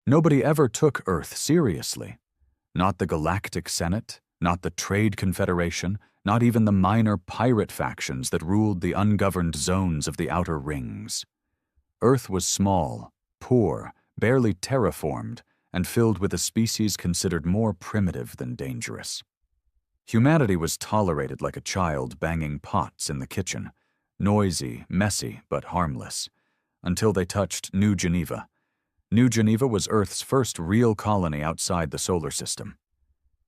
Nobody ever took Earth seriously. Not the Galactic Senate, not the Trade Confederation, not even the minor pirate factions that ruled the ungoverned zones of the Outer Rings. Earth was small, poor, barely terraformed, and filled with a species considered more primitive than dangerous. Humanity was tolerated like a child banging pots in the kitchen, noisy, messy, but harmless, until they touched New Geneva. New Geneva was Earth's first real colony outside the solar system.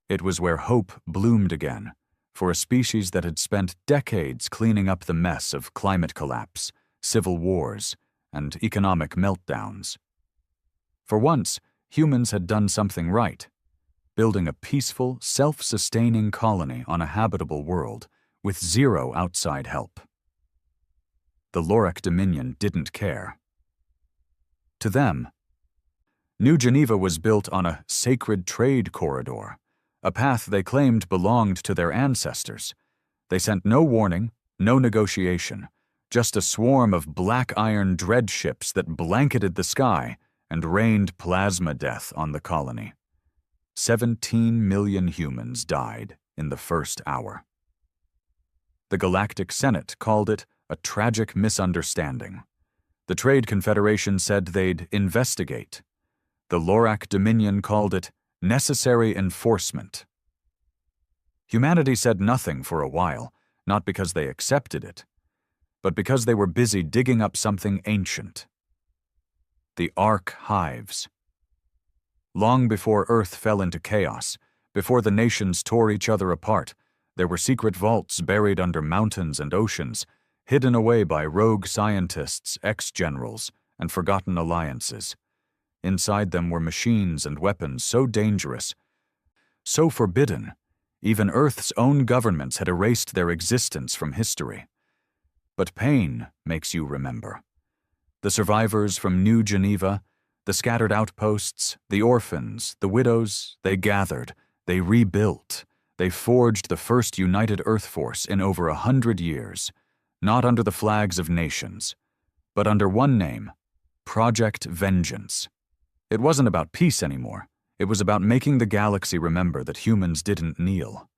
It was where hope bloomed again, for a species that had spent decades cleaning up the mess of climate collapse, civil wars, and economic meltdowns. For once, humans had done something right, building a peaceful, self-sustaining colony on a habitable world with zero outside help. The Lorac Dominion didn't care. To them, New Geneva was built on a sacred trade corridor, a path they claimed belonged to their ancestors. They sent no warning, no negotiation, just a swarm of black iron dread ships that blanketed the sky and rained plasma death on the colony. 17 million humans died in the first hour. The Galactic Senate called it a tragic misunderstanding. The Trade Confederation said they'd investigate. The Lorac Dominion called it necessary enforcement. Humanity said nothing for a while, not because they accepted it, but because they were busy digging up something ancient. The Ark Hives. Long before Earth fell into chaos, before the nations tore each other apart, there were secret vaults buried under mountains and oceans, hidden away by rogue scientists, ex-generals, and forgotten alliances. Inside them were machines and weapons so dangerous, so forbidden, even Earth's own governments had erased their existence from history. But pain makes you remember. The survivors from New Geneva, the scattered outposts, the orphans, the widows, they gathered, they rebuilt, they forged the first united Earth force in over 100 years, not under the flags of nations, but under one name, Project Vengeance. It wasn't about peace anymore. It was about making the galaxy remember that humans didn't kneel.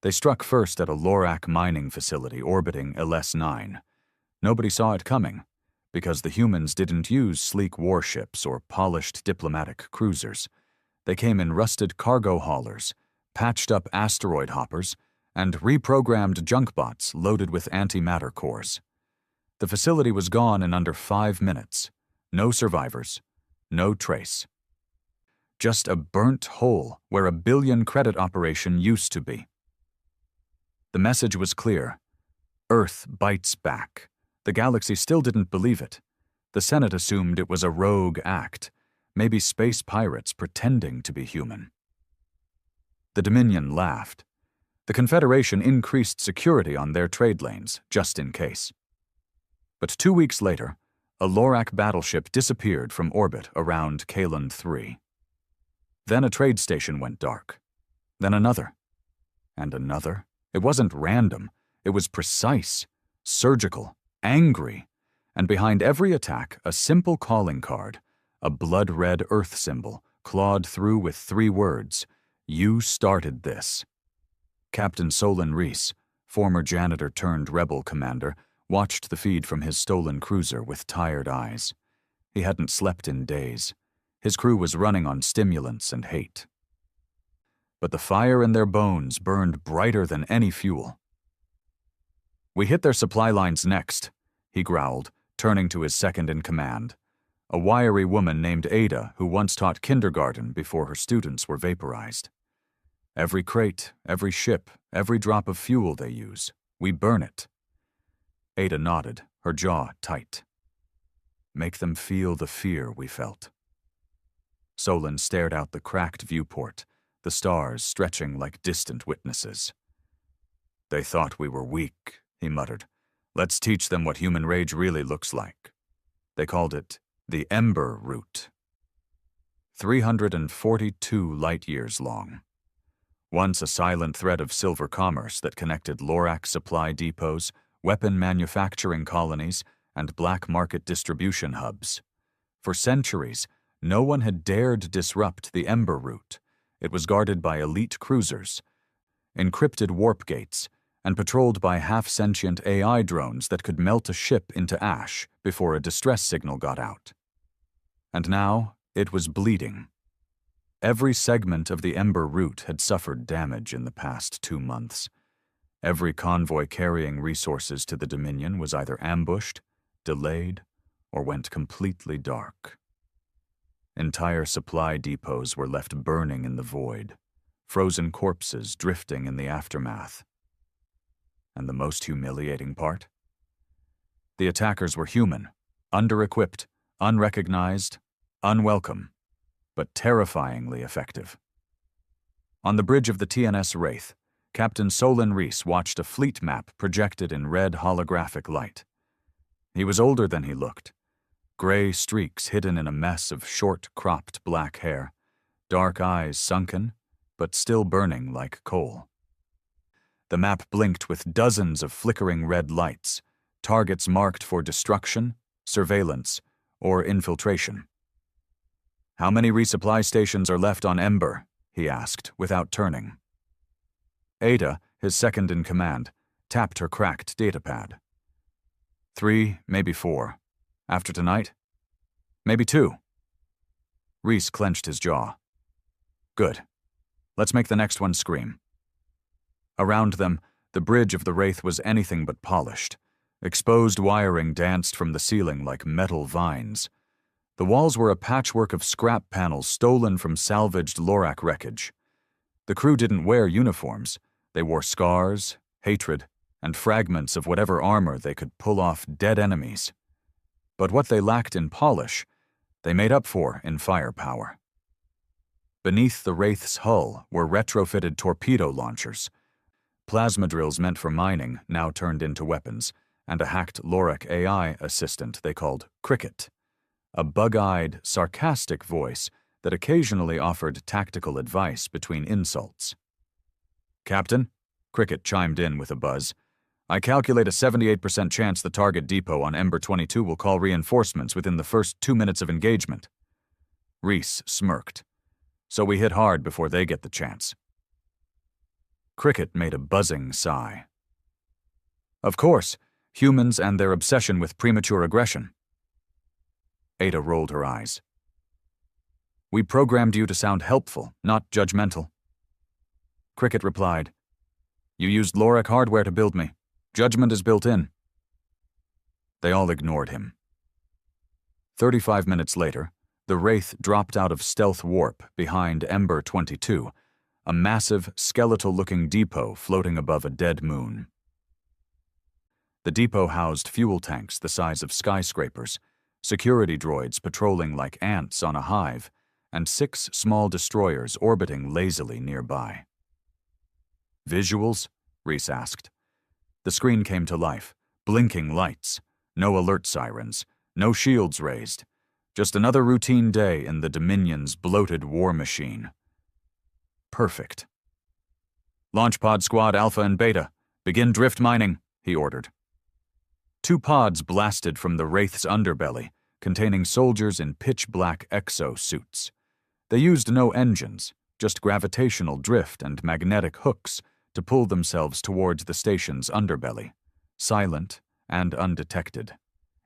They struck first at a Lorac mining facility orbiting LS-9. Nobody saw it coming, because the humans didn't use sleek warships or polished diplomatic cruisers. They came in rusted cargo haulers, patched-up asteroid hoppers, and reprogrammed junkbots loaded with antimatter cores. The facility was gone in under 5 minutes. No survivors. No trace. Just a burnt hole where a billion-credit operation used to be. The message was clear. Earth bites back. The galaxy still didn't believe it. The Senate assumed it was a rogue act, maybe space pirates pretending to be human. The Dominion laughed. The Confederation increased security on their trade lanes, just in case. But 2 weeks later, a Lorac battleship disappeared from orbit around Kalan 3. Then a trade station went dark. Then another. And another. It wasn't random. It was precise, surgical, angry. And behind every attack, a simple calling card, a blood-red Earth symbol, clawed through with 3 words, "You started this." Captain Solon Reese, former janitor-turned-rebel commander, watched the feed from his stolen cruiser with tired eyes. He hadn't slept in days. His crew was running on stimulants and hate. But the fire in their bones burned brighter than any fuel. "We hit their supply lines next," he growled, turning to his second-in-command, a wiry woman named Ada who once taught kindergarten before her students were vaporized. "Every crate, every ship, every drop of fuel they use, we burn it." Ada nodded, her jaw tight. "Make them feel the fear we felt." Solon stared out the cracked viewport, the stars stretching like distant witnesses. "They thought we were weak," he muttered. "Let's teach them what human rage really looks like." They called it the Ember Route. 342 light-years long. Once a silent thread of silver commerce that connected Lorac supply depots, weapon manufacturing colonies, and black market distribution hubs. For centuries, No one had dared disrupt the Ember route. It was guarded by elite cruisers, encrypted warp gates, and patrolled by half-sentient AI drones that could melt a ship into ash before a distress signal got out. And now it was bleeding. Every segment of the Ember route had suffered damage in the past 2 months. Every convoy carrying resources to the Dominion was either ambushed, delayed, or went completely dark. Entire supply depots were left burning in the void, frozen corpses drifting in the aftermath. And the most humiliating part? The attackers were human, under-equipped, unrecognized, unwelcome, but terrifyingly effective. On the bridge of the TNS Wraith, Captain Solon Reese watched a fleet map projected in red holographic light. He was older than he looked, gray streaks hidden in a mess of short, cropped black hair, dark eyes sunken, but still burning like coal. The map blinked with dozens of flickering red lights, targets marked for destruction, surveillance, or infiltration. "How many resupply stations are left on Ember?" he asked, without turning. Ada, his second-in-command, tapped her cracked datapad. 3, maybe 4. After tonight? Maybe 2. Reese clenched his jaw. Good. Let's make the next one scream. Around them, the bridge of the Wraith was anything but polished. Exposed wiring danced from the ceiling like metal vines. The walls were a patchwork of scrap panels stolen from salvaged Lorak wreckage. The crew didn't wear uniforms. They wore scars, hatred, and fragments of whatever armor they could pull off dead enemies. But what they lacked in polish, they made up for in firepower. Beneath the Wraith's hull were retrofitted torpedo launchers, plasma drills meant for mining now turned into weapons, and a hacked Lorak AI assistant they called Cricket, a bug-eyed, sarcastic voice that occasionally offered tactical advice between insults. "Captain," Cricket chimed in with a buzz, "I calculate a 78% chance the target depot on Ember 22 will call reinforcements within the first 2 minutes of engagement." Reese smirked. "So we hit hard before they get the chance." Cricket made a buzzing sigh. "Of course, humans and their obsession with premature aggression." Ada rolled her eyes. "We programmed you to sound helpful, not judgmental." Cricket replied, "You used Lorak hardware to build me. Judgment is built in." They all ignored him. 35 minutes later, the Wraith dropped out of stealth warp behind Ember 22, a massive, skeletal-looking depot floating above a dead moon. The depot housed fuel tanks the size of skyscrapers, security droids patrolling like ants on a hive, and 6 small destroyers orbiting lazily nearby. "Visuals?" Reese asked. The screen came to life, blinking lights, no alert sirens, no shields raised, just another routine day in the Dominion's bloated war machine. Perfect. "Launch pod squad Alpha and Beta, begin drift mining," he ordered. 2 pods blasted from the Wraith's underbelly, containing soldiers in pitch-black exo-suits. They used no engines, just gravitational drift and magnetic hooks to pull themselves towards the station's underbelly, silent and undetected.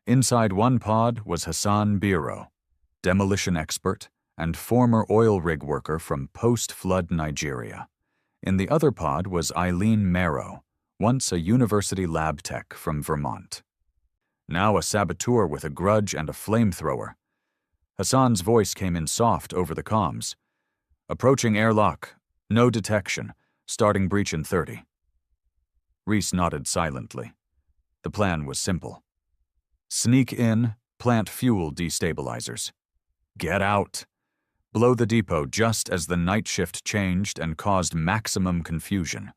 Inside one pod was Hassan Biro, demolition expert and former oil rig worker from post-flood Nigeria. In the other pod was Eileen Marrow, once a university lab tech from Vermont. Now a saboteur with a grudge and a flamethrower. Hassan's voice came in soft over the comms. "Approaching airlock. No detection. Starting breach in 30. Reese nodded silently. The plan was simple. Sneak in, plant fuel destabilizers. Get out. Blow the depot just as the night shift changed and caused maximum confusion.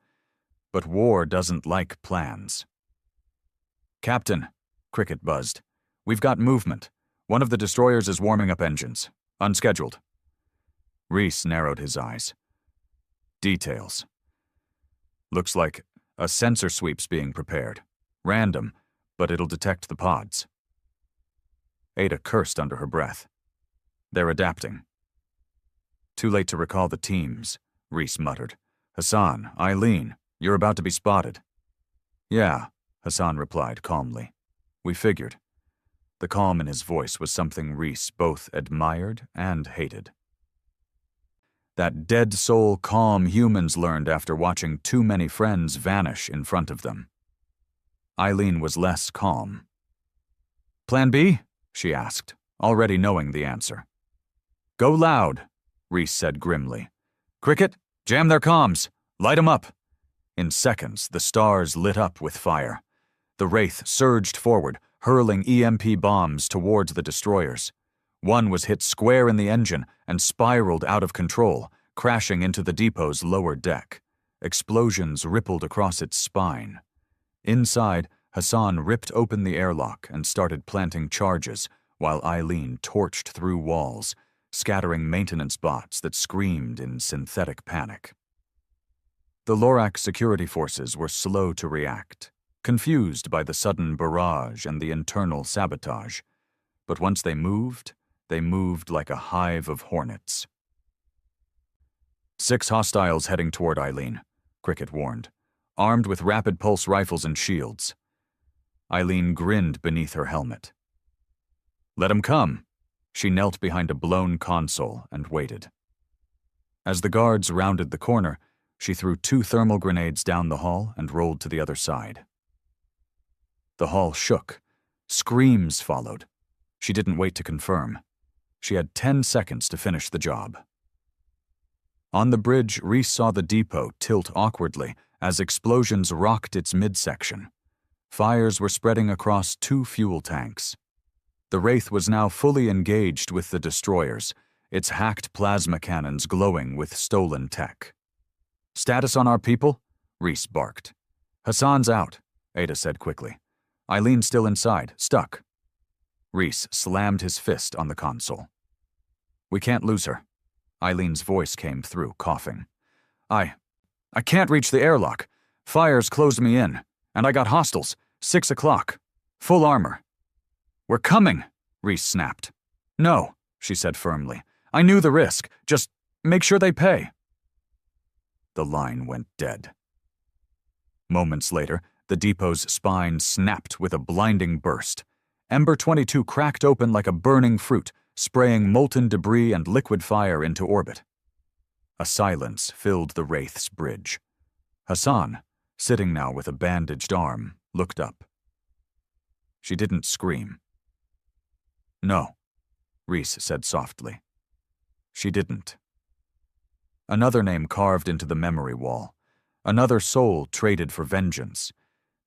But war doesn't like plans. "Captain," Cricket buzzed, "we've got movement. One of the destroyers is warming up engines. Unscheduled." Reese narrowed his eyes. "Details. Looks like a sensor sweep's being prepared. Random, but it'll detect the pods." Ada cursed under her breath. They're adapting. Too late to recall the teams, Reese muttered. Hassan, Eileen, you're about to be spotted. Yeah, Hassan replied calmly. We figured. The calm in his voice was something Reese both admired and hated. That dead soul calm humans learned after watching too many friends vanish in front of them. Eileen was less calm. Plan B? She asked, already knowing the answer. Go loud, Reese said grimly. Cricket, jam their comms. Light 'em up. In seconds, the stars lit up with fire. The Wraith surged forward, hurling EMP bombs towards the destroyers. One was hit square in the engine and spiraled out of control, crashing into the depot's lower deck. Explosions rippled across its spine. Inside, Hassan ripped open the airlock and started planting charges, while Eileen torched through walls, scattering maintenance bots that screamed in synthetic panic. The Lorak security forces were slow to react, confused by the sudden barrage and the internal sabotage. But once they moved like a hive of hornets. 6 hostiles heading toward Eileen, Cricket warned, armed with rapid pulse rifles and shields. Eileen grinned beneath her helmet. Let 'em come. She knelt behind a blown console and waited. As the guards rounded the corner, she threw 2 thermal grenades down the hall and rolled to the other side. The hall shook. Screams followed. She didn't wait to confirm. She had 10 seconds to finish the job. On the bridge, Reese saw the depot tilt awkwardly as explosions rocked its midsection. Fires were spreading across 2 fuel tanks. The Wraith was now fully engaged with the destroyers, its hacked plasma cannons glowing with stolen tech. Status on our people? Reese barked. Hassan's out, Ada said quickly. Eileen's still inside, stuck. Reese slammed his fist on the console. We can't lose her. Eileen's voice came through, coughing. I can't reach the airlock. Fires closed me in, and I got hostiles. 6 o'clock. Full armor. We're coming, Reese snapped. No, she said firmly. I knew the risk. Just make sure they pay. The line went dead. Moments later, the depot's spine snapped with a blinding burst. Ember 22 cracked open like a burning fruit, spraying molten debris and liquid fire into orbit. A silence filled the Wraith's bridge. Hassan, sitting now with a bandaged arm, looked up. She didn't scream. No, Reese said softly. She didn't. Another name carved into the memory wall. Another soul traded for vengeance.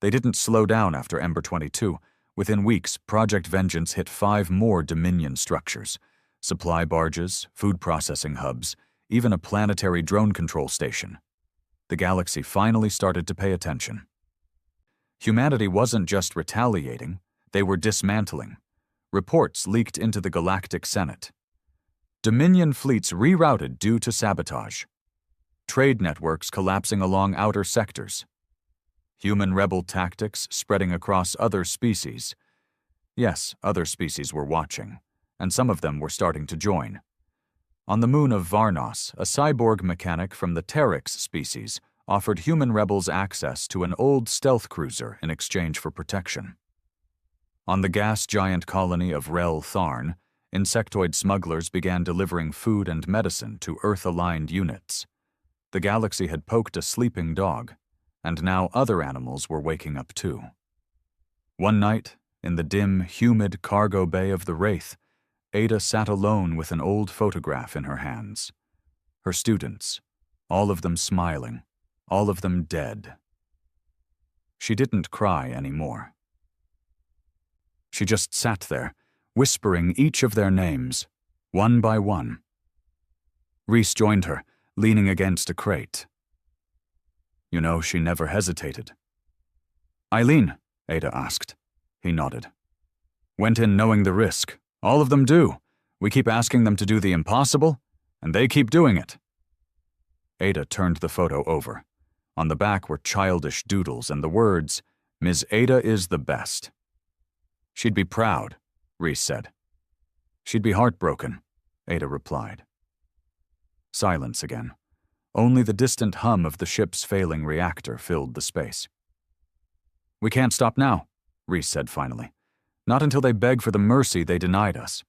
They didn't slow down after Ember 22. Within weeks, Project Vengeance hit 5 more Dominion structures. Supply barges, food processing hubs, even a planetary drone control station. The galaxy finally started to pay attention. Humanity wasn't just retaliating, they were dismantling. Reports leaked into the Galactic Senate. Dominion fleets rerouted due to sabotage. Trade networks collapsing along outer sectors. Human rebel tactics spreading across other species. Yes, other species were watching, and some of them were starting to join. On the moon of Varnos, a cyborg mechanic from the Terex species offered human rebels access to an old stealth cruiser in exchange for protection. On the gas giant colony of Rel Tharn, insectoid smugglers began delivering food and medicine to Earth-aligned units. The galaxy had poked a sleeping dog, and now other animals were waking up too. One night, in the dim, humid cargo bay of the Wraith, Ada sat alone with an old photograph in her hands. Her students, all of them smiling, all of them dead. She didn't cry anymore. She just sat there, whispering each of their names, one by one. Reese joined her, leaning against a crate. You know, she never hesitated. Eileen, Ada asked. He nodded. Went in knowing the risk. All of them do. We keep asking them to do the impossible, and they keep doing it. Ada turned the photo over. On the back were childish doodles and the words, Ms. Ada is the best. She'd be proud, Reese said. She'd be heartbroken, Ada replied. Silence again. Only the distant hum of the ship's failing reactor filled the space. We can't stop now, Reese said finally. Not until they beg for the mercy they denied us.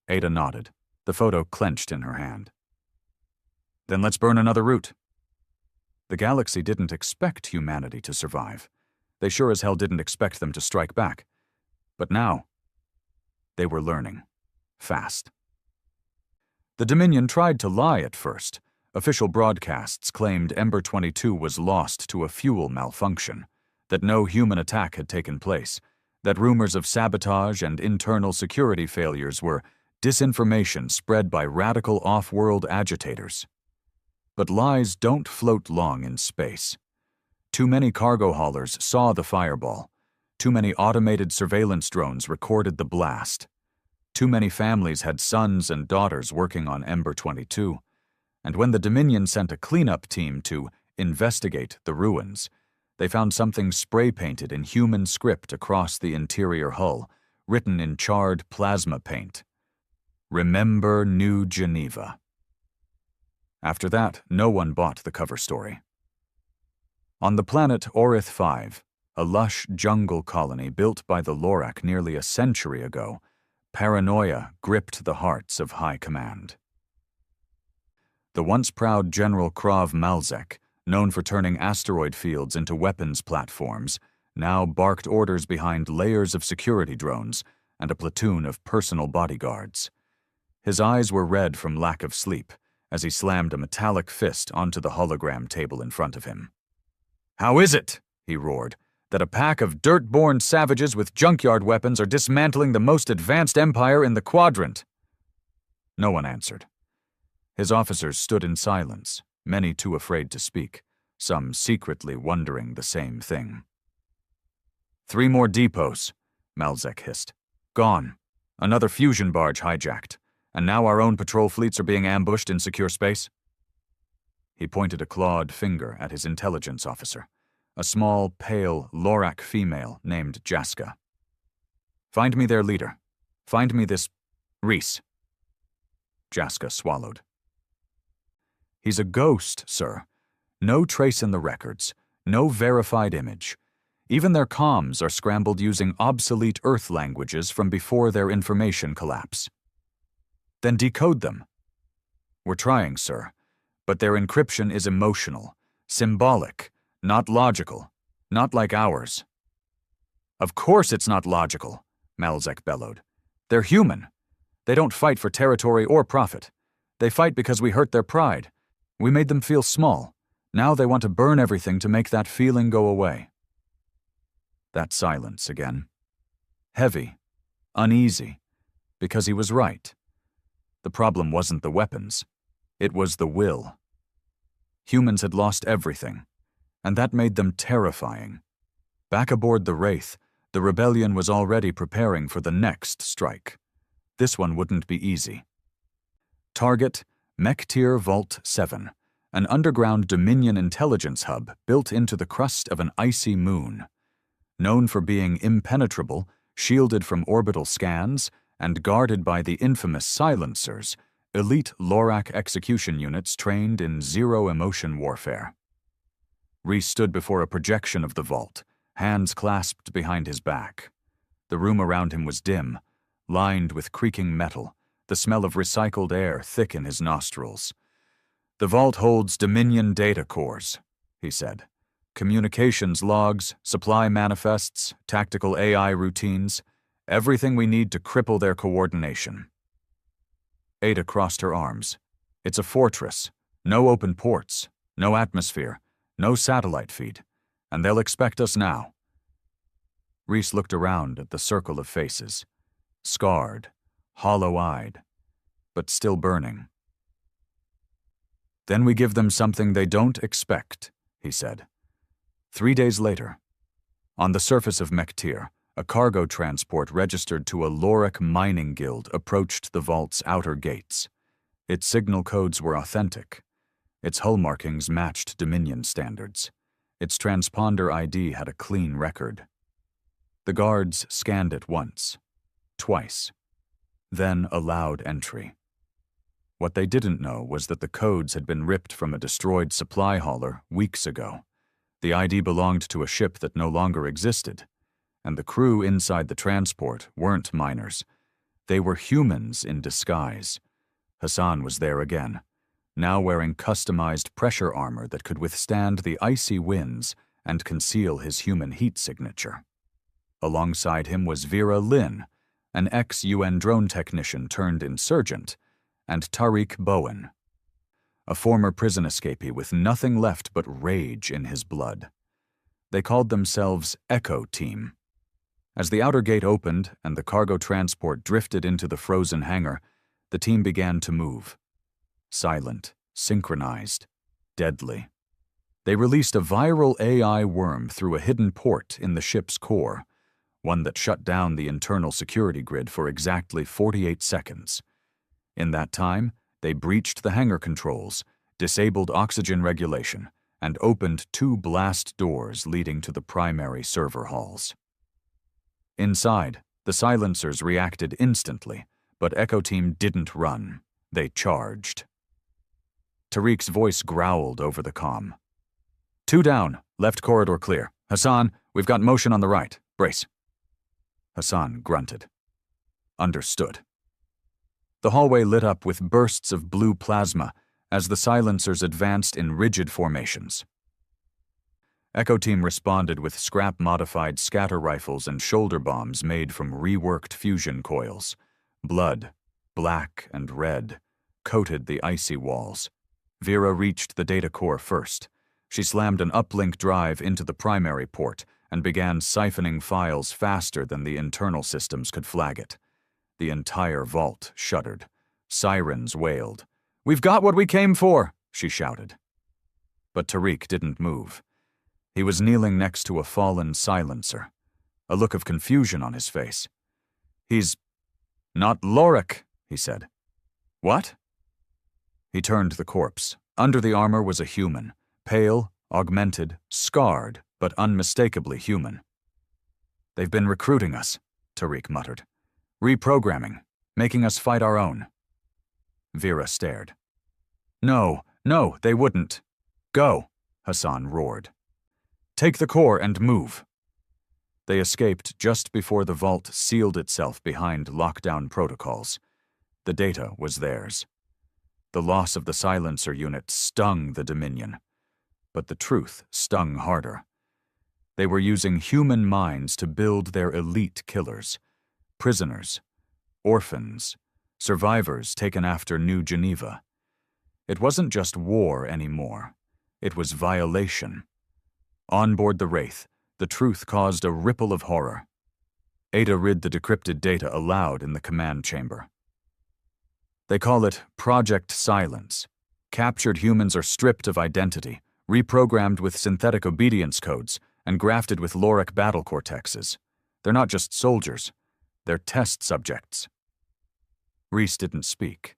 Ada nodded, the photo clenched in her hand. Then let's burn another route. The galaxy didn't expect humanity to survive. They sure as hell didn't expect them to strike back. But now, they were learning. Fast. The Dominion tried to lie at first. Official broadcasts claimed Ember 22 was lost to a fuel malfunction, that no human attack had taken place, that rumors of sabotage and internal security failures were disinformation spread by radical off-world agitators. But lies don't float long in space. Too many cargo haulers saw the fireball. Too many automated surveillance drones recorded the blast. Too many families had sons and daughters working on Ember 22. And when the Dominion sent a cleanup team to investigate the ruins, they found something spray-painted in human script across the interior hull, written in charred plasma paint. Remember New Geneva. After that, no one bought the cover story. On the planet Orith 5, a lush jungle colony built by the Lorak nearly a century ago, paranoia gripped the hearts of high command. The once proud General Krav Malzek, known for turning asteroid fields into weapons platforms, now barked orders behind layers of security drones and a platoon of personal bodyguards. His eyes were red from lack of sleep as he slammed a metallic fist onto the hologram table in front of him. "How is it," he roared, "that a pack of dirt-born savages with junkyard weapons are dismantling the most advanced empire in the quadrant?" No one answered. His officers stood in silence, many too afraid to speak, some secretly wondering the same thing. "3 more depots," Malzek hissed. "Gone. Another fusion barge hijacked. And now our own patrol fleets are being ambushed in secure space." He pointed a clawed finger at his intelligence officer, a small, pale Lorak female named Jaska. "Find me their leader. Find me this Reese." Jaska swallowed. "He's a ghost, sir. No trace in the records, no verified image. Even their comms are scrambled using obsolete Earth languages from before their information collapse." "Then decode them." "We're trying, sir, but their encryption is emotional, symbolic, not logical, not like ours." "Of course it's not logical," Malzek bellowed. "They're human. They don't fight for territory or profit. They fight because we hurt their pride. We made them feel small. Now they want to burn everything to make that feeling go away." That silence again. Heavy, uneasy, because he was right. The problem wasn't the weapons. It was the will. Humans had lost everything, and that made them terrifying. Back aboard the Wraith, the rebellion was already preparing for the next strike. This one wouldn't be easy. Target, Mektir Vault 7, an underground Dominion intelligence hub built into the crust of an icy moon. Known for being impenetrable, shielded from orbital scans, and guarded by the infamous silencers, elite Lorak execution units trained in zero-emotion warfare. Reese stood before a projection of the vault, hands clasped behind his back. The room around him was dim, lined with creaking metal, the smell of recycled air thick in his nostrils. "The vault holds Dominion data cores," he said. "Communications logs, supply manifests, tactical AI routines, everything we need to cripple their coordination." Ada crossed her arms. "It's a fortress. No open ports, no atmosphere, no satellite feed, and they'll expect us now." Reese looked around at the circle of faces, scarred, hollow-eyed, but still burning. "Then we give them something they don't expect," he said. 3 days later, on the surface of Mektir, a cargo transport registered to a Lorak mining guild approached the vault's outer gates. Its signal codes were authentic. Its hull markings matched Dominion standards. Its transponder ID had a clean record. The guards scanned it once, twice. then allowed entry. What they didn't know was that the codes had been ripped from a destroyed supply hauler weeks ago. The ID belonged to a ship that no longer existed, and the crew inside the transport weren't miners. They were humans in disguise. Hassan was there again, now wearing customized pressure armor that could withstand the icy winds and conceal his human heat signature. Alongside him was Vera Lynn, an ex-UN drone technician turned insurgent, and Tariq Bowen, a former prison escapee with nothing left but rage in his blood. They called themselves Echo Team. As the outer gate opened and the cargo transport drifted into the frozen hangar, the team began to move. Silent, synchronized, deadly. They released a viral AI worm through a hidden port in the ship's core, one that shut down the internal security grid for exactly 48 seconds. In that time, they breached the hangar controls, disabled oxygen regulation, and opened 2 blast doors leading to the primary server halls. Inside, the silencers reacted instantly, but Echo Team didn't run. They charged. Tariq's voice growled over the comm. 2 down, left corridor clear. Hassan, we've got motion on the right. Brace. Hassan grunted. Understood. The hallway lit up with bursts of blue plasma as the silencers advanced in rigid formations. Echo Team responded with scrap-modified scatter rifles and shoulder bombs made from reworked fusion coils. Blood, black and red, coated the icy walls. Vera reached the data core first. She slammed an uplink drive into the primary port and began siphoning files faster than the internal systems could flag it. The entire vault shuddered. Sirens wailed. "We've got what we came for," she shouted. But Tariq didn't move. He was kneeling next to a fallen silencer, a look of confusion on his face. "He's not Lorik," he said. "What?" He turned the corpse. Under the armor was a human, pale, augmented, scarred, but unmistakably human. "They've been recruiting us," Tariq muttered. "Reprogramming, making us fight our own." Vera stared. No, they wouldn't." "Go," Hassan roared. "Take the core and move." They escaped just before the vault sealed itself behind lockdown protocols. The data was theirs. The loss of the silencer unit stung the Dominion, but the truth stung harder. They were using human minds to build their elite killers. Prisoners, orphans, survivors taken after New Geneva. It wasn't just war anymore. It was violation. On board the Wraith, the truth caused a ripple of horror. Ada read the decrypted data aloud in the command chamber. They call it Project Silence. Captured humans are stripped of identity, reprogrammed with synthetic obedience codes, and grafted with Lorik battle cortexes. They're not just soldiers. They're test subjects. Reese didn't speak.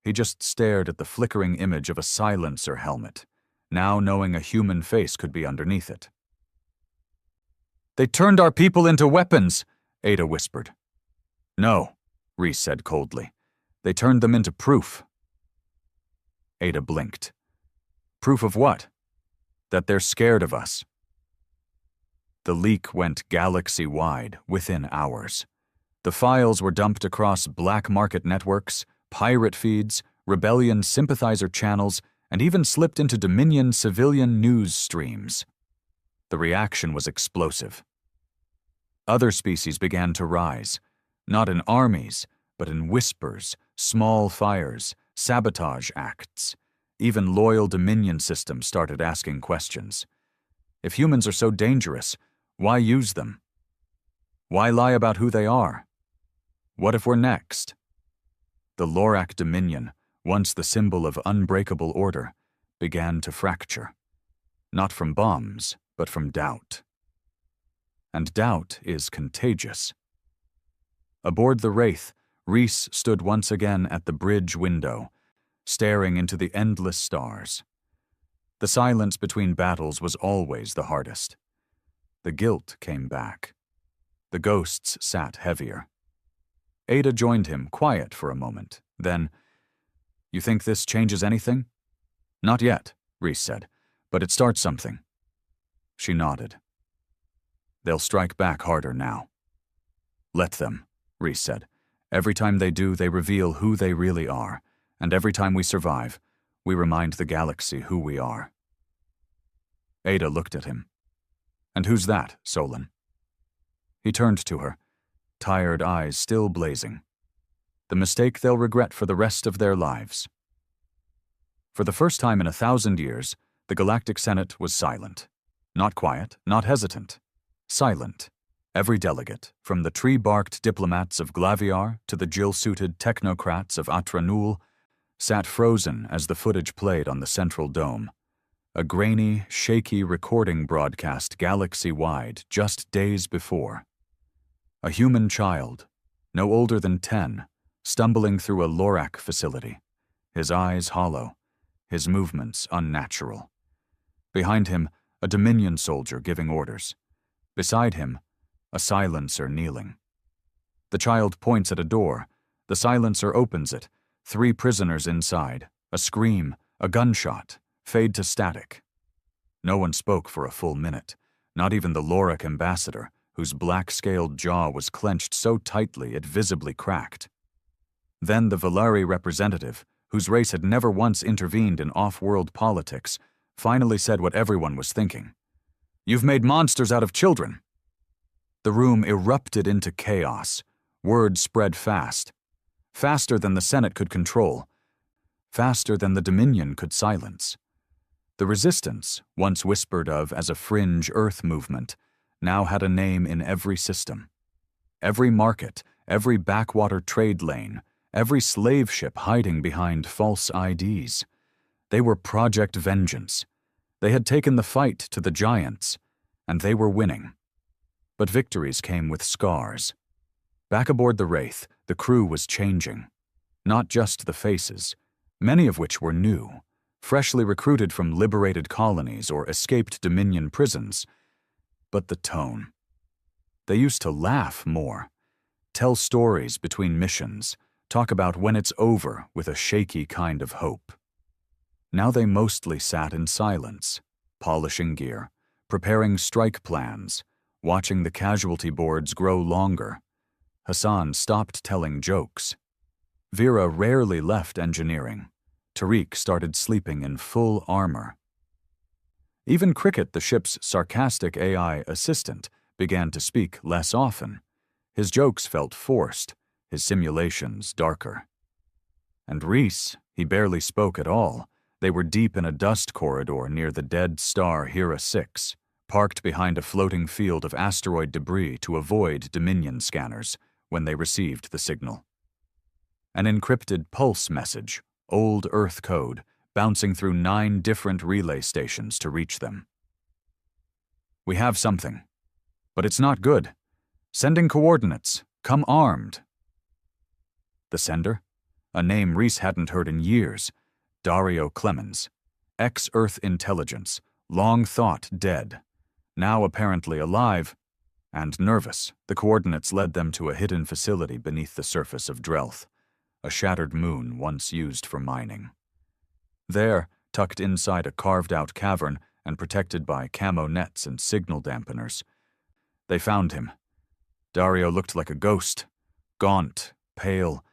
He just stared at the flickering image of a silencer helmet, now knowing a human face could be underneath it. "They turned our people into weapons," Ada whispered. "No," Reese said coldly. "They turned them into proof." Ada blinked. "Proof of what?" "That they're scared of us." The leak went galaxy-wide within hours. The files were dumped across black market networks, pirate feeds, rebellion sympathizer channels, and even slipped into Dominion civilian news streams. The reaction was explosive. Other species began to rise, not in armies, but in whispers, small fires, sabotage acts. Even loyal Dominion systems started asking questions. If humans are so dangerous, why use them? Why lie about who they are? What if we're next? The Lorak Dominion, once the symbol of unbreakable order, began to fracture. Not from bombs, but from doubt. And doubt is contagious. Aboard the Wraith, Reese stood once again at the bridge window, staring into the endless stars. The silence between battles was always the hardest. The guilt came back. The ghosts sat heavier. Ada joined him, quiet for a moment. Then, "You think this changes anything?" "Not yet," Reese said, "but it starts something." She nodded. "They'll strike back harder now." "Let them," Reese said. "Every time they do, they reveal who they really are, and every time we survive, we remind the galaxy who we are." Ada looked at him. "And who's that, Solon?" He turned to her, tired eyes still blazing. "The mistake they'll regret for the rest of their lives." For the first time in 1,000 years, the Galactic Senate was silent. Not quiet, not hesitant. Silent. Every delegate, from the tree-barked diplomats of Glaviar to the gill-suited technocrats of Atranul, sat frozen as the footage played on the central dome. A grainy, shaky recording broadcast galaxy-wide just days before. A human child, no older than 10, stumbling through a Lorac facility, his eyes hollow, his movements unnatural. Behind him, a Dominion soldier giving orders. Beside him, a silencer kneeling. The child points at a door. The silencer opens it. 3 prisoners inside. A scream, a gunshot, fade to static. No one spoke for a full minute, not even the Lorac ambassador, whose black-scaled jaw was clenched so tightly it visibly cracked. Then the Valari representative, whose race had never once intervened in off-world politics, finally said what everyone was thinking. "You've made monsters out of children." The room erupted into chaos. Word spread fast. Faster than the Senate could control. Faster than the Dominion could silence. The resistance, once whispered of as a fringe Earth movement, now had a name in every system. Every market, every backwater trade lane, every slave ship hiding behind false IDs. They were Project Vengeance. They had taken the fight to the giants, and they were winning. But victories came with scars. Back aboard the Wraith, the crew was changing. Not just the faces, many of which were new, freshly recruited from liberated colonies or escaped Dominion prisons, but the tone. They used to laugh more, tell stories between missions, talk about when it's over with a shaky kind of hope. Now they mostly sat in silence, polishing gear, preparing strike plans, watching the casualty boards grow longer. Hassan stopped telling jokes. Vera rarely left engineering. Tariq started sleeping in full armor. Even Cricket, the ship's sarcastic AI assistant, began to speak less often. His jokes felt forced, his simulations darker. And Reese, he barely spoke at all. They were deep in a dust corridor near the dead star Hera 6, parked behind a floating field of asteroid debris to avoid Dominion scanners when they received the signal. An encrypted pulse message, old Earth code, bouncing through 9 different relay stations to reach them. "We have something, but it's not good. Sending coordinates. Come armed." The sender? A name Reese hadn't heard in years. Dario Clemens. Ex-Earth intelligence, long thought dead. Now apparently alive and nervous. The coordinates led them to a hidden facility beneath the surface of Drelth, a shattered moon once used for mining. There, tucked inside a carved-out cavern and protected by camo nets and signal dampeners, they found him. Dario looked like a ghost, gaunt, pale,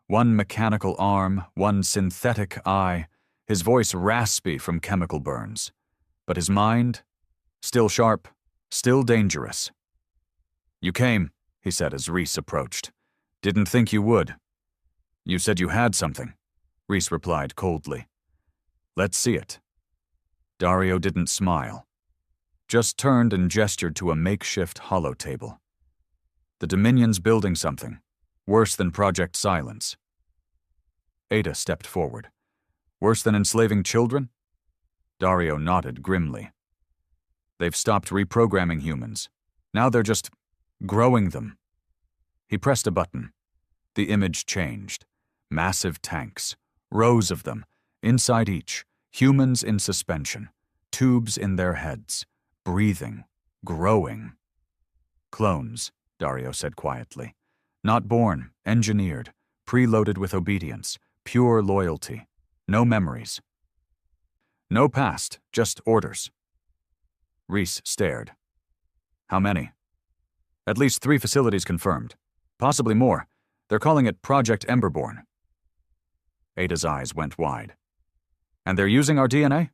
one mechanical arm, one synthetic eye, his voice raspy from chemical burns. But his mind, still sharp, still dangerous. "You came," he said as Reese approached. "Didn't think you would." "You said you had something," Reese replied coldly. "Let's see it." Dario didn't smile, just turned and gestured to a makeshift holotable. "The Dominion's building something, worse than Project Silence." Ada stepped forward. "Worse than enslaving children?" Dario nodded grimly. "They've stopped reprogramming humans. Now they're just growing them." He pressed a button. The image changed. Massive tanks, rows of them, inside each, humans in suspension, tubes in their heads, breathing, growing. "Clones," Dario said quietly. Not born, engineered, preloaded with obedience, pure loyalty. No memories. No past, just orders. Reese stared. How many? At least 3 facilities confirmed. Possibly more. They're calling it Project Emberborn. Ada's eyes went wide. And they're using our DNA?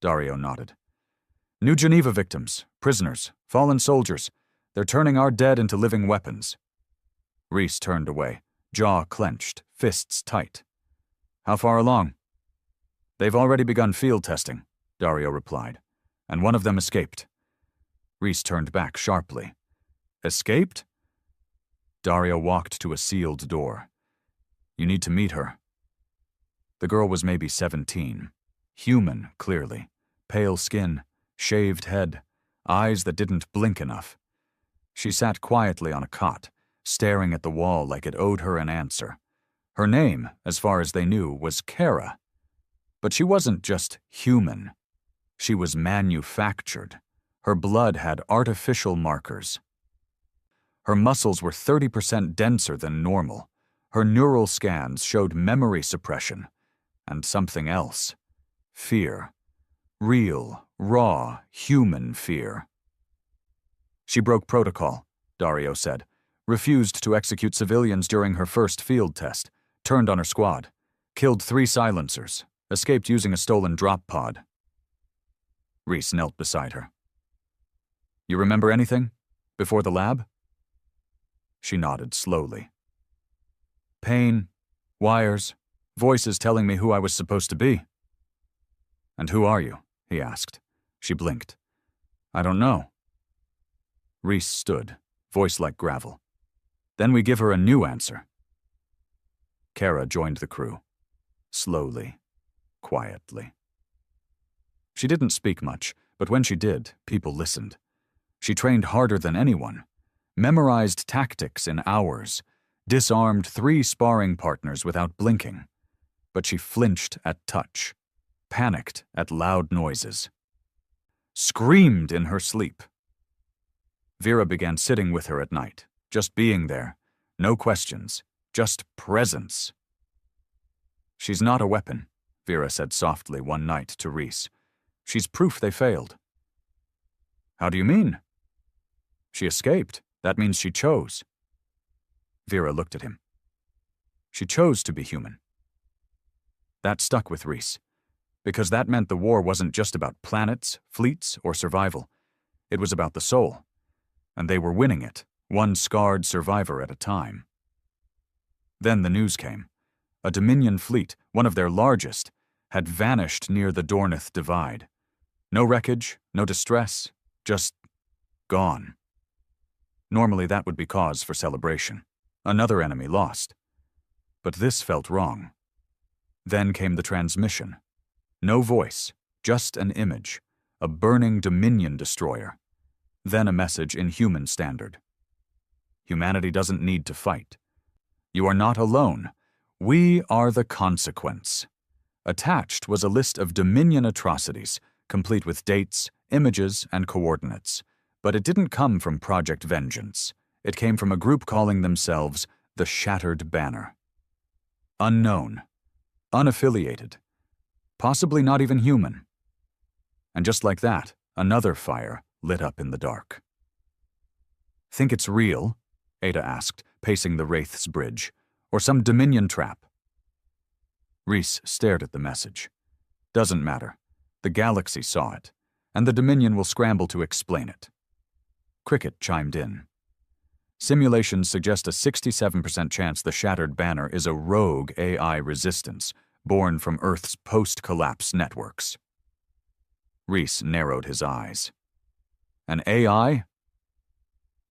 Dario nodded. New Geneva victims, prisoners, fallen soldiers. They're turning our dead into living weapons. Reese turned away, jaw clenched, fists tight. How far along? They've already begun field testing, Dario replied, and one of them escaped. Reese turned back sharply. Escaped? Dario walked to a sealed door. You need to meet her. The girl was maybe 17. Human, clearly. Pale skin, shaved head, eyes that didn't blink enough. She sat quietly on a cot, staring at the wall like it owed her an answer. Her name, as far as they knew, was Kara. But she wasn't just human. She was manufactured. Her blood had artificial markers. Her muscles were 30% denser than normal. Her neural scans showed memory suppression. And something else. Fear. Real, raw, human fear. She broke protocol, Dario said, refused to execute civilians during her first field test, turned on her squad, killed 3 silencers, escaped using a stolen drop pod. Reese knelt beside her. You remember anything? Before the lab? She nodded slowly. Pain, wires, voices telling me who I was supposed to be. And who are you? He asked. She blinked. I don't know. Reese stood, voice like gravel. Then we give her a new answer. Kara joined the crew. Slowly, quietly. She didn't speak much, but when she did, people listened. She trained harder than anyone, memorized tactics in hours, disarmed 3 sparring partners without blinking. But she flinched at touch, panicked at loud noises, screamed in her sleep. Vera began sitting with her at night, just being there, no questions, just presence. She's not a weapon, Vera said softly one night to Reese. She's proof they failed. How do you mean? She escaped. That means she chose. Vera looked at him. She chose to be human. That stuck with Reese, because that meant the war wasn't just about planets, fleets, or survival. It was about the soul, and they were winning it, one scarred survivor at a time. Then the news came. A Dominion fleet, one of their largest, had vanished near the Dornith Divide. No wreckage, no distress, just gone. Normally that would be cause for celebration. Another enemy lost. But this felt wrong. Then came the transmission. No voice, just an image, a burning Dominion destroyer. Then a message in human standard. Humanity doesn't need to fight. You are not alone. We are the consequence. Attached was a list of Dominion atrocities, complete with dates, images, and coordinates. But it didn't come from Project Vengeance. It came from a group calling themselves the Shattered Banner. Unknown. Unaffiliated. Possibly not even human. And just like that, another fire lit up in the dark. Think it's real? Ada asked, pacing the Wraith's bridge. Or some Dominion trap? Reese stared at the message. Doesn't matter. The galaxy saw it, and the Dominion will scramble to explain it. Cricket chimed in. Simulations suggest a 67% chance the Shattered Banner is a rogue AI resistance, born from Earth's post-collapse networks. Reese narrowed his eyes. An AI?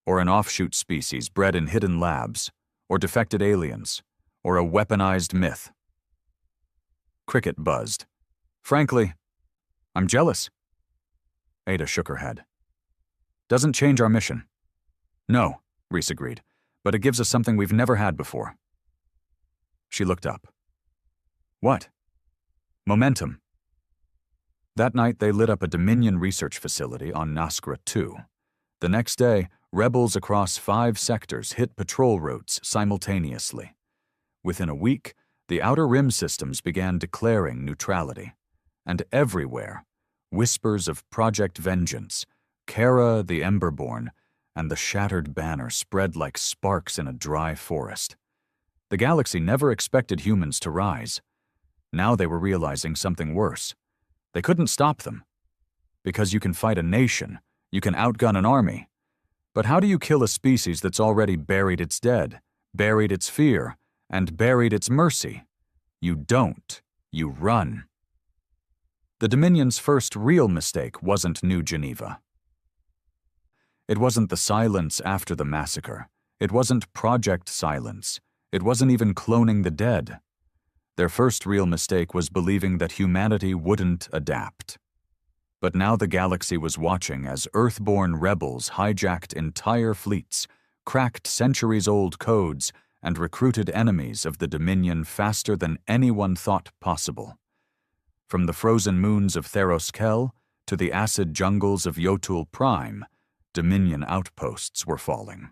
Or an offshoot species bred in hidden labs, or defected aliens, or a weaponized myth? Cricket buzzed. Frankly, I'm jealous. Ada shook her head. Doesn't change our mission. No, Reese agreed, but it gives us something we've never had before. She looked up. What? Momentum. That night they lit up a Dominion research facility on Naskra 2. The next day, rebels across 5 sectors hit patrol routes simultaneously. Within a week, the Outer Rim systems began declaring neutrality. And everywhere, whispers of Project Vengeance, Kara the Emberborn, and the Shattered Banner spread like sparks in a dry forest. The galaxy never expected humans to rise. Now they were realizing something worse. They couldn't stop them. Because you can fight a nation, you can outgun an army. But how do you kill a species that's already buried its dead, buried its fear, and buried its mercy? You don't. You run. The Dominion's first real mistake wasn't New Geneva. It wasn't the silence after the massacre. It wasn't Project Silence. It wasn't even cloning the dead. Their first real mistake was believing that humanity wouldn't adapt. But now the galaxy was watching as Earthborn rebels hijacked entire fleets, cracked centuries-old codes, and recruited enemies of the Dominion faster than anyone thought possible. From the frozen moons of Theros Kel to the acid jungles of Yotul Prime, Dominion outposts were falling.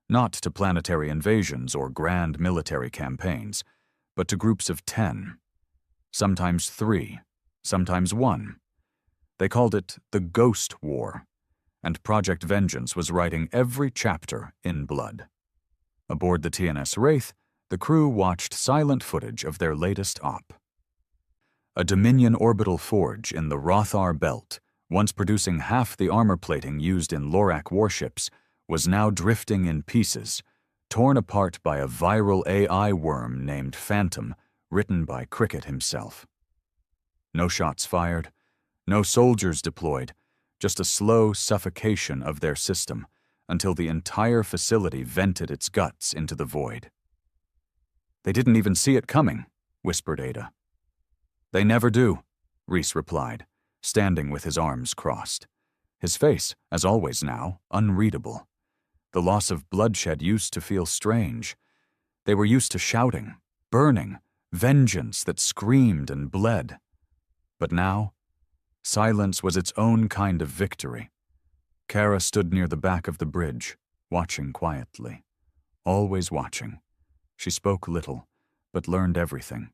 Not to planetary invasions or grand military campaigns, but to groups of 10, sometimes 3, sometimes 1. They called it the Ghost War, and Project Vengeance was writing every chapter in blood. Aboard the TNS Wraith, the crew watched silent footage of their latest op. A Dominion orbital forge in the Rothar Belt, once producing half the armor plating used in Lorak warships, was now drifting in pieces, torn apart by a viral AI worm named Phantom, written by Cricket himself. No shots fired, no soldiers deployed, just a slow suffocation of their system until the entire facility vented its guts into the void. "They didn't even see it coming," whispered Ada. "They never do," Rhys replied, standing with his arms crossed. His face, as always now, unreadable. The loss of bloodshed used to feel strange. They were used to shouting, burning, vengeance that screamed and bled. But now, silence was its own kind of victory. Kara stood near the back of the bridge, watching quietly. Always watching. She spoke little, but learned everything.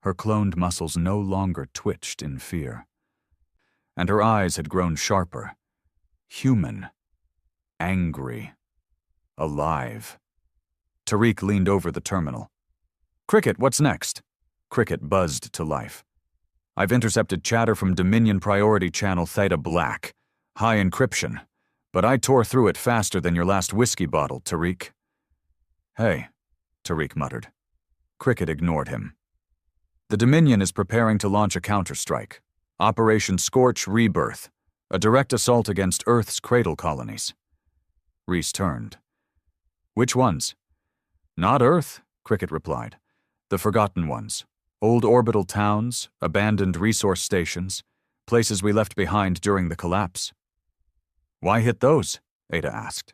Her cloned muscles no longer twitched in fear. And her eyes had grown sharper. Human. Angry. Alive. Tariq leaned over the terminal. "Cricket, what's next?" Cricket buzzed to life. "I've intercepted chatter from Dominion Priority Channel Theta Black. High encryption. But I tore through it faster than your last whiskey bottle, Tariq." "Hey," Tariq muttered. Cricket ignored him. "The Dominion is preparing to launch a counterstrike. Operation Scorch Rebirth. A direct assault against Earth's cradle colonies." Rhys turned. "Which ones?" "Not Earth," Cricket replied. "The forgotten ones. Old orbital towns, abandoned resource stations, places we left behind during the collapse." "Why hit those?" Ada asked.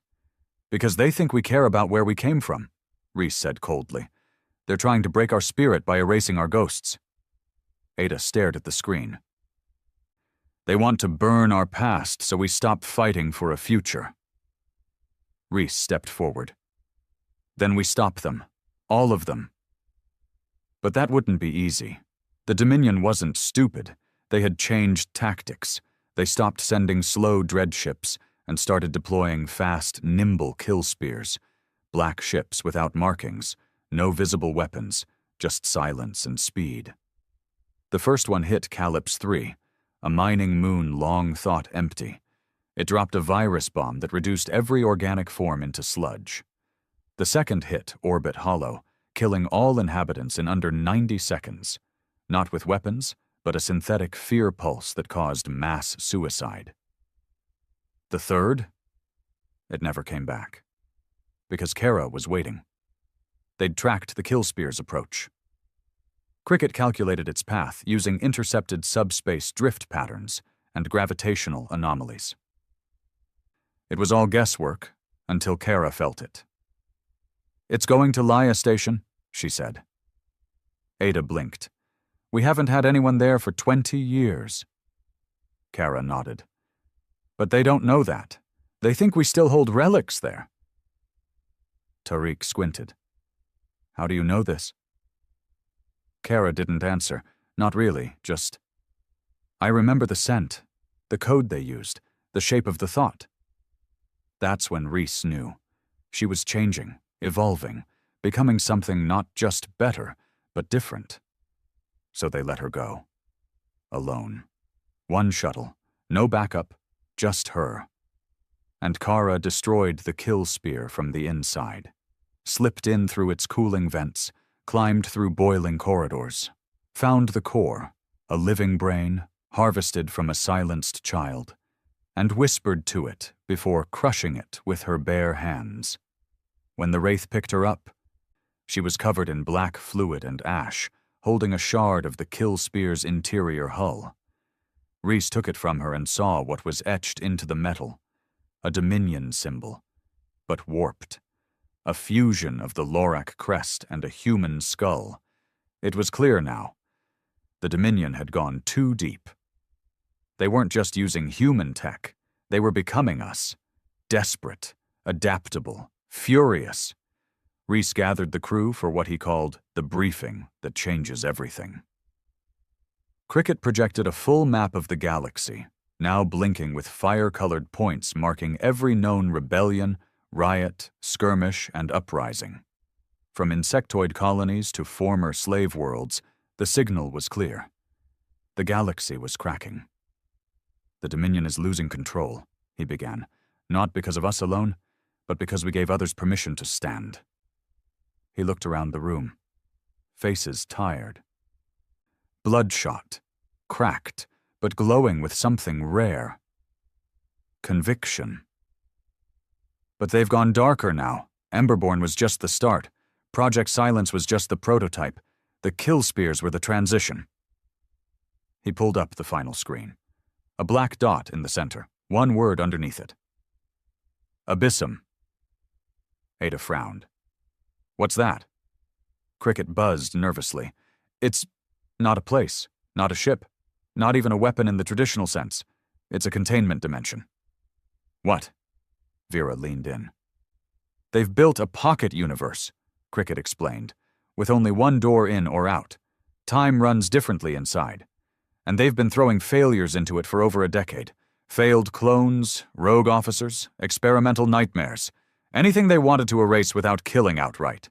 "Because they think we care about where we came from," Rhys said coldly. "They're trying to break our spirit by erasing our ghosts." Ada stared at the screen. "They want to burn our past so we stop fighting for a future." Rhys stepped forward. "Then we stop them. All of them." But that wouldn't be easy. The Dominion wasn't stupid. They had changed tactics. They stopped sending slow dreadships and started deploying fast, nimble kill spears. Black ships without markings, no visible weapons, just silence and speed. The first one hit Calypse 3, a mining moon long thought empty. It dropped a virus bomb that reduced every organic form into sludge. The second hit Orbit Hollow, killing all inhabitants in under 90 seconds. Not with weapons, but a synthetic fear pulse that caused mass suicide. The third? It never came back. Because Kara was waiting. They'd tracked the kill spear's approach. Cricket calculated its path using intercepted subspace drift patterns and gravitational anomalies. It was all guesswork until Kara felt it. "It's going to Laia Station," she said. Ada blinked. "We haven't had anyone there for 20 years. Kara nodded. "But they don't know that. They think we still hold relics there. Tariq squinted. How do you know this? Kara didn't answer. Not really, just... I remember the scent, the code they used, the shape of the thought. That's when Reese knew. She was changing, evolving, becoming something not just better, but different. So they let her go. Alone. One shuttle, no backup, just her. And Kara destroyed the kill spear from the inside, slipped in through its cooling vents, climbed through boiling corridors, found the core, a living brain, harvested from a silenced child, and whispered to it before crushing it with her bare hands. When the Wraith picked her up, she was covered in black fluid and ash, holding a shard of the kill spear's interior hull. Reese took it from her and saw what was etched into the metal, a Dominion symbol, but warped, a fusion of the Lorak crest and a human skull. It was clear now. The Dominion had gone too deep. They weren't just using human tech, they were becoming us. Desperate, adaptable, furious. Reese gathered the crew for what he called the briefing that changes everything. Cricket projected a full map of the galaxy, now blinking with fire-colored points marking every known rebellion, riot, skirmish, and uprising. From insectoid colonies to former slave worlds, the signal was clear. The galaxy was cracking. The Dominion is losing control, he began, not because of us alone, but because we gave others permission to stand. He looked around the room. Faces tired. Bloodshot, cracked, but glowing with something rare. Conviction. But they've gone darker now. Emberborn was just the start. Project Silence was just the prototype. The kill spears were the transition. He pulled up the final screen. A black dot in the center, one word underneath it. Abyssum. Ada frowned. What's that? Cricket buzzed nervously. It's not a place, not a ship, not even a weapon in the traditional sense. It's a containment dimension. What? Vera leaned in. They've built a pocket universe, Cricket explained, with only one door in or out. Time runs differently inside. And they've been throwing failures into it for over a decade. Failed clones, rogue officers, experimental nightmares. Anything they wanted to erase without killing outright.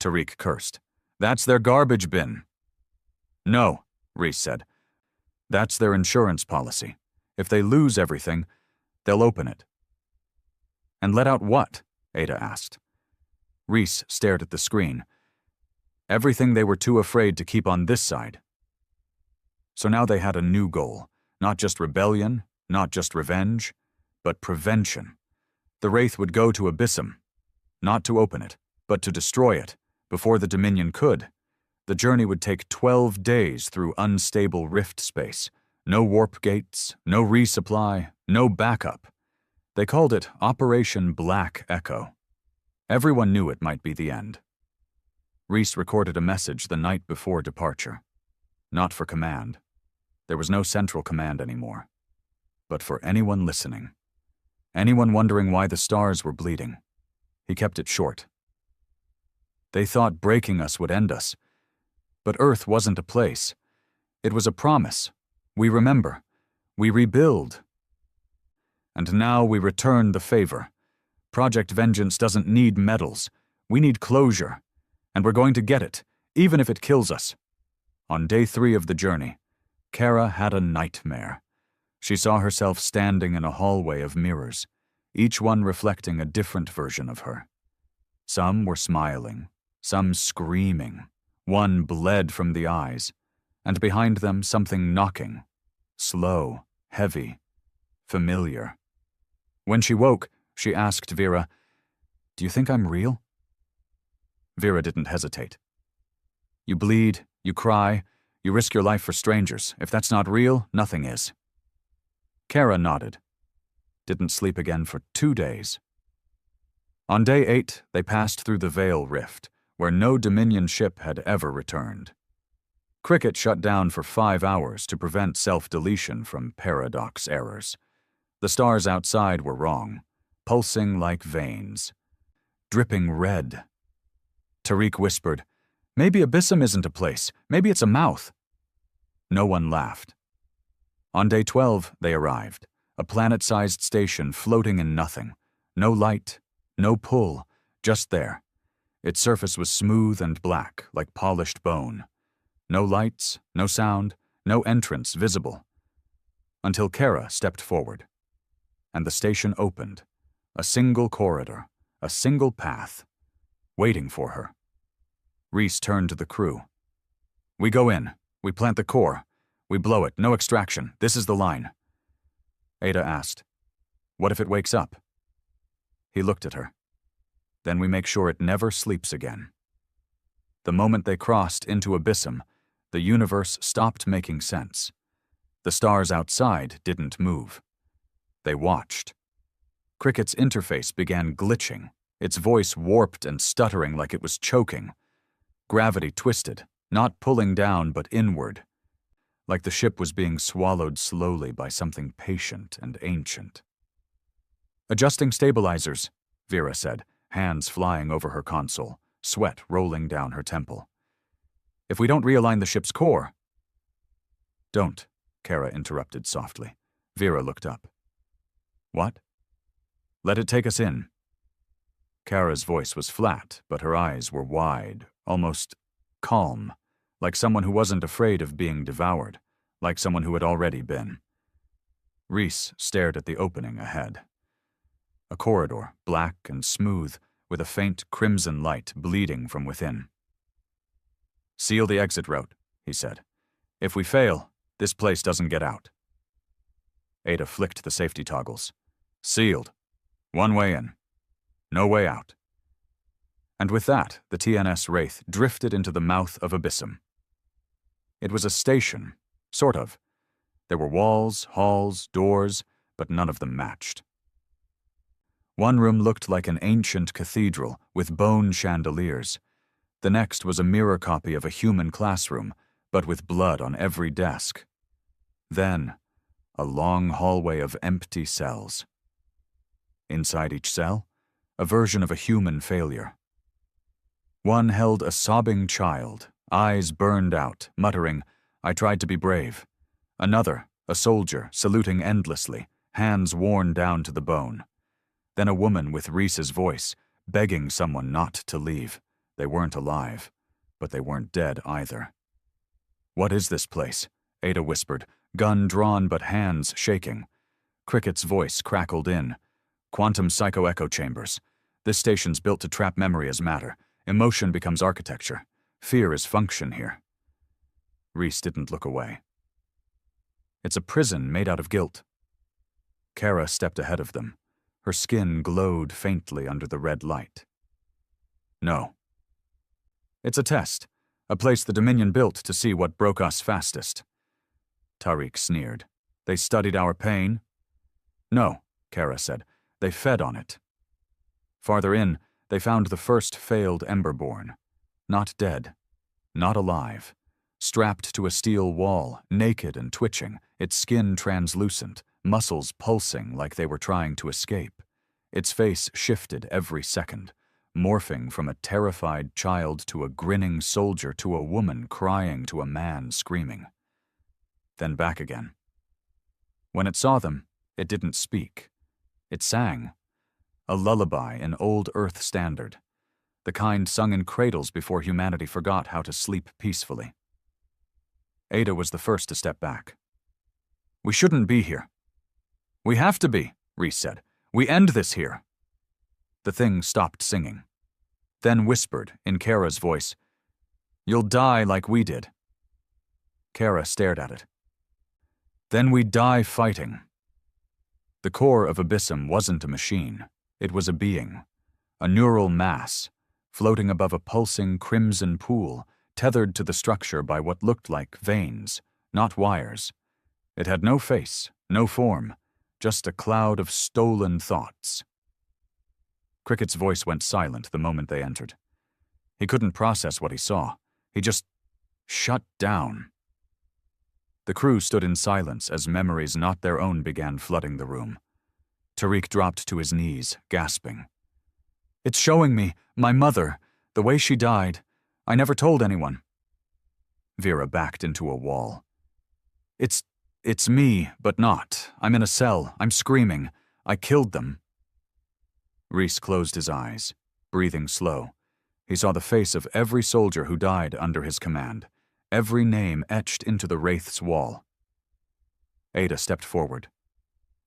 Tariq cursed. That's their garbage bin. No, Reese said. That's their insurance policy. If they lose everything, they'll open it. And let out what? Ada asked. Reese stared at the screen. Everything they were too afraid to keep on this side. So now they had a new goal. Not just rebellion, not just revenge, but prevention. The Wraith would go to Abyssum. Not to open it, but to destroy it, before the Dominion could. The journey would take 12 days through unstable rift space. No warp gates, no resupply, no backup. They called it Operation Black Echo. Everyone knew it might be the end. Reese recorded a message the night before departure. Not for command. There was no central command anymore. But for anyone listening. Anyone wondering why the stars were bleeding. He kept it short. They thought breaking us would end us. But Earth wasn't a place. It was a promise. We remember. We rebuild. And now we return the favor. Project Vengeance doesn't need medals. We need closure. And we're going to get it, even if it kills us. On day 3 of the journey, Kara had a nightmare. She saw herself standing in a hallway of mirrors, each one reflecting a different version of her. Some were smiling, some screaming. One bled from the eyes, and behind them something knocking. Slow, heavy, familiar. When she woke, she asked Vera, "Do you think I'm real?" Vera didn't hesitate. You bleed, you cry, you risk your life for strangers. If that's not real, nothing is. Kara nodded. Didn't sleep again for 2 days. On day 8, they passed through the Veil Rift, where no Dominion ship had ever returned. Cricket shut down for 5 hours to prevent self-deletion from paradox errors. The stars outside were wrong. pulsing like veins, dripping red. Tariq whispered, "Maybe Abyssum isn't a place. Maybe it's a mouth." No one laughed. On day 12, they arrived, a planet-sized station floating in nothing. No light, no pull, just there. Its surface was smooth and black, like polished bone. No lights, no sound, no entrance visible. Until Kara stepped forward. And the station opened. A single corridor, a single path, waiting for her. Reese turned to the crew. "We go in. We plant the core. We blow it. No extraction. This is the line." Ada asked, "What if it wakes up?" He looked at her. "Then we make sure it never sleeps again." The moment they crossed into Abyssum, the universe stopped making sense. The stars outside didn't move. They watched. Cricket's interface began glitching, its voice warped and stuttering like it was choking. Gravity twisted, not pulling down but inward, like the ship was being swallowed slowly by something patient and ancient. "Adjusting stabilizers," Vera said, hands flying over her console, sweat rolling down her temple. "If we don't realign the ship's core—" "Don't," Kara interrupted softly. Vera looked up. "What?" "Let it take us in." Kara's voice was flat, but her eyes were wide, almost calm, like someone who wasn't afraid of being devoured, like someone who had already been. Reese stared at the opening ahead. A corridor, black and smooth, with a faint crimson light bleeding from within. "Seal the exit route," he said. "If we fail, this place doesn't get out." Ada flicked the safety toggles. "Sealed. One way in. No way out." And with that, the TNS Wraith drifted into the mouth of Abyssum. It was a station, sort of. There were walls, halls, doors, but none of them matched. One room looked like an ancient cathedral with bone chandeliers. The next was a mirror copy of a human classroom, but with blood on every desk. Then, a long hallway of empty cells. Inside each cell, a version of a human failure. One held a sobbing child, eyes burned out, muttering, "I tried to be brave." Another, a soldier, saluting endlessly, hands worn down to the bone. Then a woman with Reese's voice, begging someone not to leave. They weren't alive, but they weren't dead either. "What is this place?" Ada whispered, gun drawn but hands shaking. Cricket's voice crackled in. "Quantum psycho-echo chambers. This station's built to trap memory as matter. Emotion becomes architecture. Fear is function here." Reese didn't look away. "It's a prison made out of guilt." Kara stepped ahead of them. Her skin glowed faintly under the red light. "No. It's a test, a place the Dominion built to see what broke us fastest." Tariq sneered. "They studied our pain?" "No," Kara said. "They fed on it." Farther in, they found the first failed Emberborn. Not dead. Not alive. Strapped to a steel wall, naked and twitching, its skin translucent, muscles pulsing like they were trying to escape. Its face shifted every second, morphing from a terrified child to a grinning soldier to a woman crying to a man screaming. Then back again. When it saw them, it didn't speak. It sang. A lullaby in old Earth standard. The kind sung in cradles before humanity forgot how to sleep peacefully. Ada was the first to step back. "We shouldn't be here." "We have to be," Reese said. "We end this here." The thing stopped singing. Then whispered, in Kara's voice, "You'll die like we did." Kara stared at it. "Then we die fighting." The core of Abyssum wasn't a machine. It was a being. A neural mass, floating above a pulsing crimson pool, tethered to the structure by what looked like veins, not wires. It had no face, no form, just a cloud of stolen thoughts. Cricket's voice went silent the moment they entered. He couldn't process what he saw. He just shut down. The crew stood in silence as memories not their own began flooding the room. Tariq dropped to his knees, gasping. "It's showing me, my mother, the way she died. I never told anyone." Vera backed into a wall. It's me, but not. I'm in a cell. I'm screaming. I killed them." Reese closed his eyes, breathing slow. He saw the face of every soldier who died under his command, every name etched into the Wraith's wall. Ada stepped forward.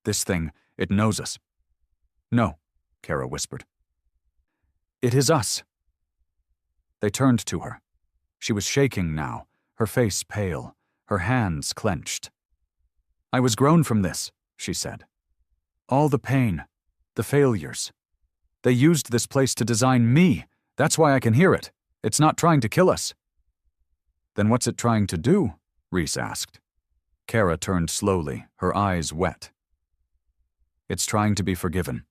"This thing, it knows us." "No," Kara whispered. "It is us." They turned to her. She was shaking now, her face pale, her hands clenched. "I was grown from this," she said. "All the pain, the failures. They used this place to design me. That's why I can hear it. It's not trying to kill us." "Then what's it trying to do?" Reese asked. Kara turned slowly, her eyes wet. "It's trying to be forgiven."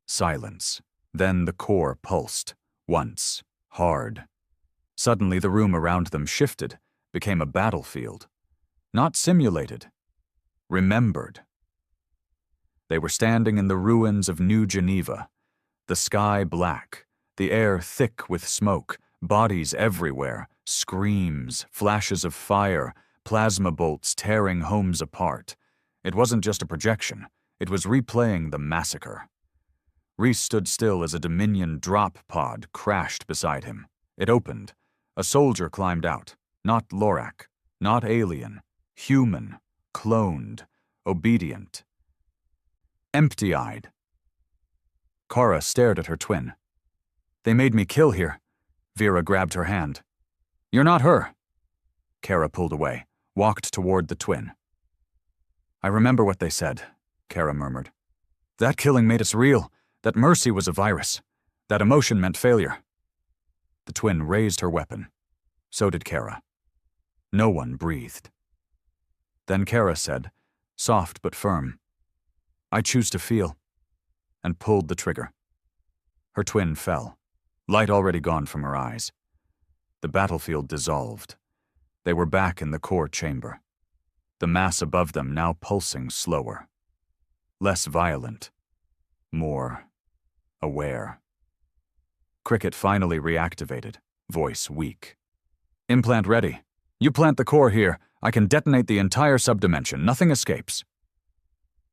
Silence. Then the core pulsed, once, hard. Suddenly the room around them shifted, became a battlefield. Not simulated. Remembered. They were standing in the ruins of New Geneva, the sky black, the air thick with smoke, bodies everywhere, screams, flashes of fire, plasma bolts tearing homes apart. It wasn't just a projection, it was replaying the massacre. Reese stood still as a Dominion drop pod crashed beside him. It opened. A soldier climbed out. Not Lorak, not alien, human, cloned, obedient. Empty-eyed. Kara stared at her twin. "They made me kill here." Vera grabbed her hand. "You're not her." Kara pulled away, walked toward the twin. "I remember what they said," Kara murmured. "That killing made us real, that mercy was a virus, that emotion meant failure." The twin raised her weapon. So did Kara. No one breathed. Then Kara said, soft but firm, "I choose to feel," and pulled the trigger. Her twin fell, light already gone from her eyes. The battlefield dissolved. They were back in the core chamber. The mass above them now pulsing slower. Less violent. More aware. Cricket finally reactivated, voice weak. "Implant ready. You plant the core here. I can detonate the entire subdimension. Nothing escapes."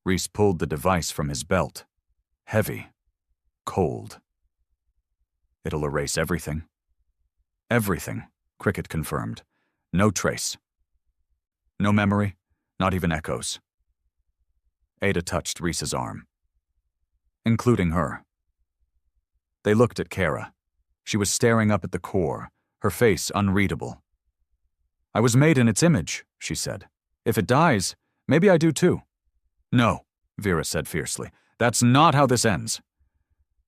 Reese pulled the device from his belt. Heavy. Cold. "It'll erase everything." "Everything," Cricket confirmed. "No trace. No memory, not even echoes." Ada touched Reese's arm. "Including her." They looked at Kara. She was staring up at the core, her face unreadable. "I was made in its image," she said. "If it dies, maybe I do too." "No," Vera said fiercely. "That's not how this ends."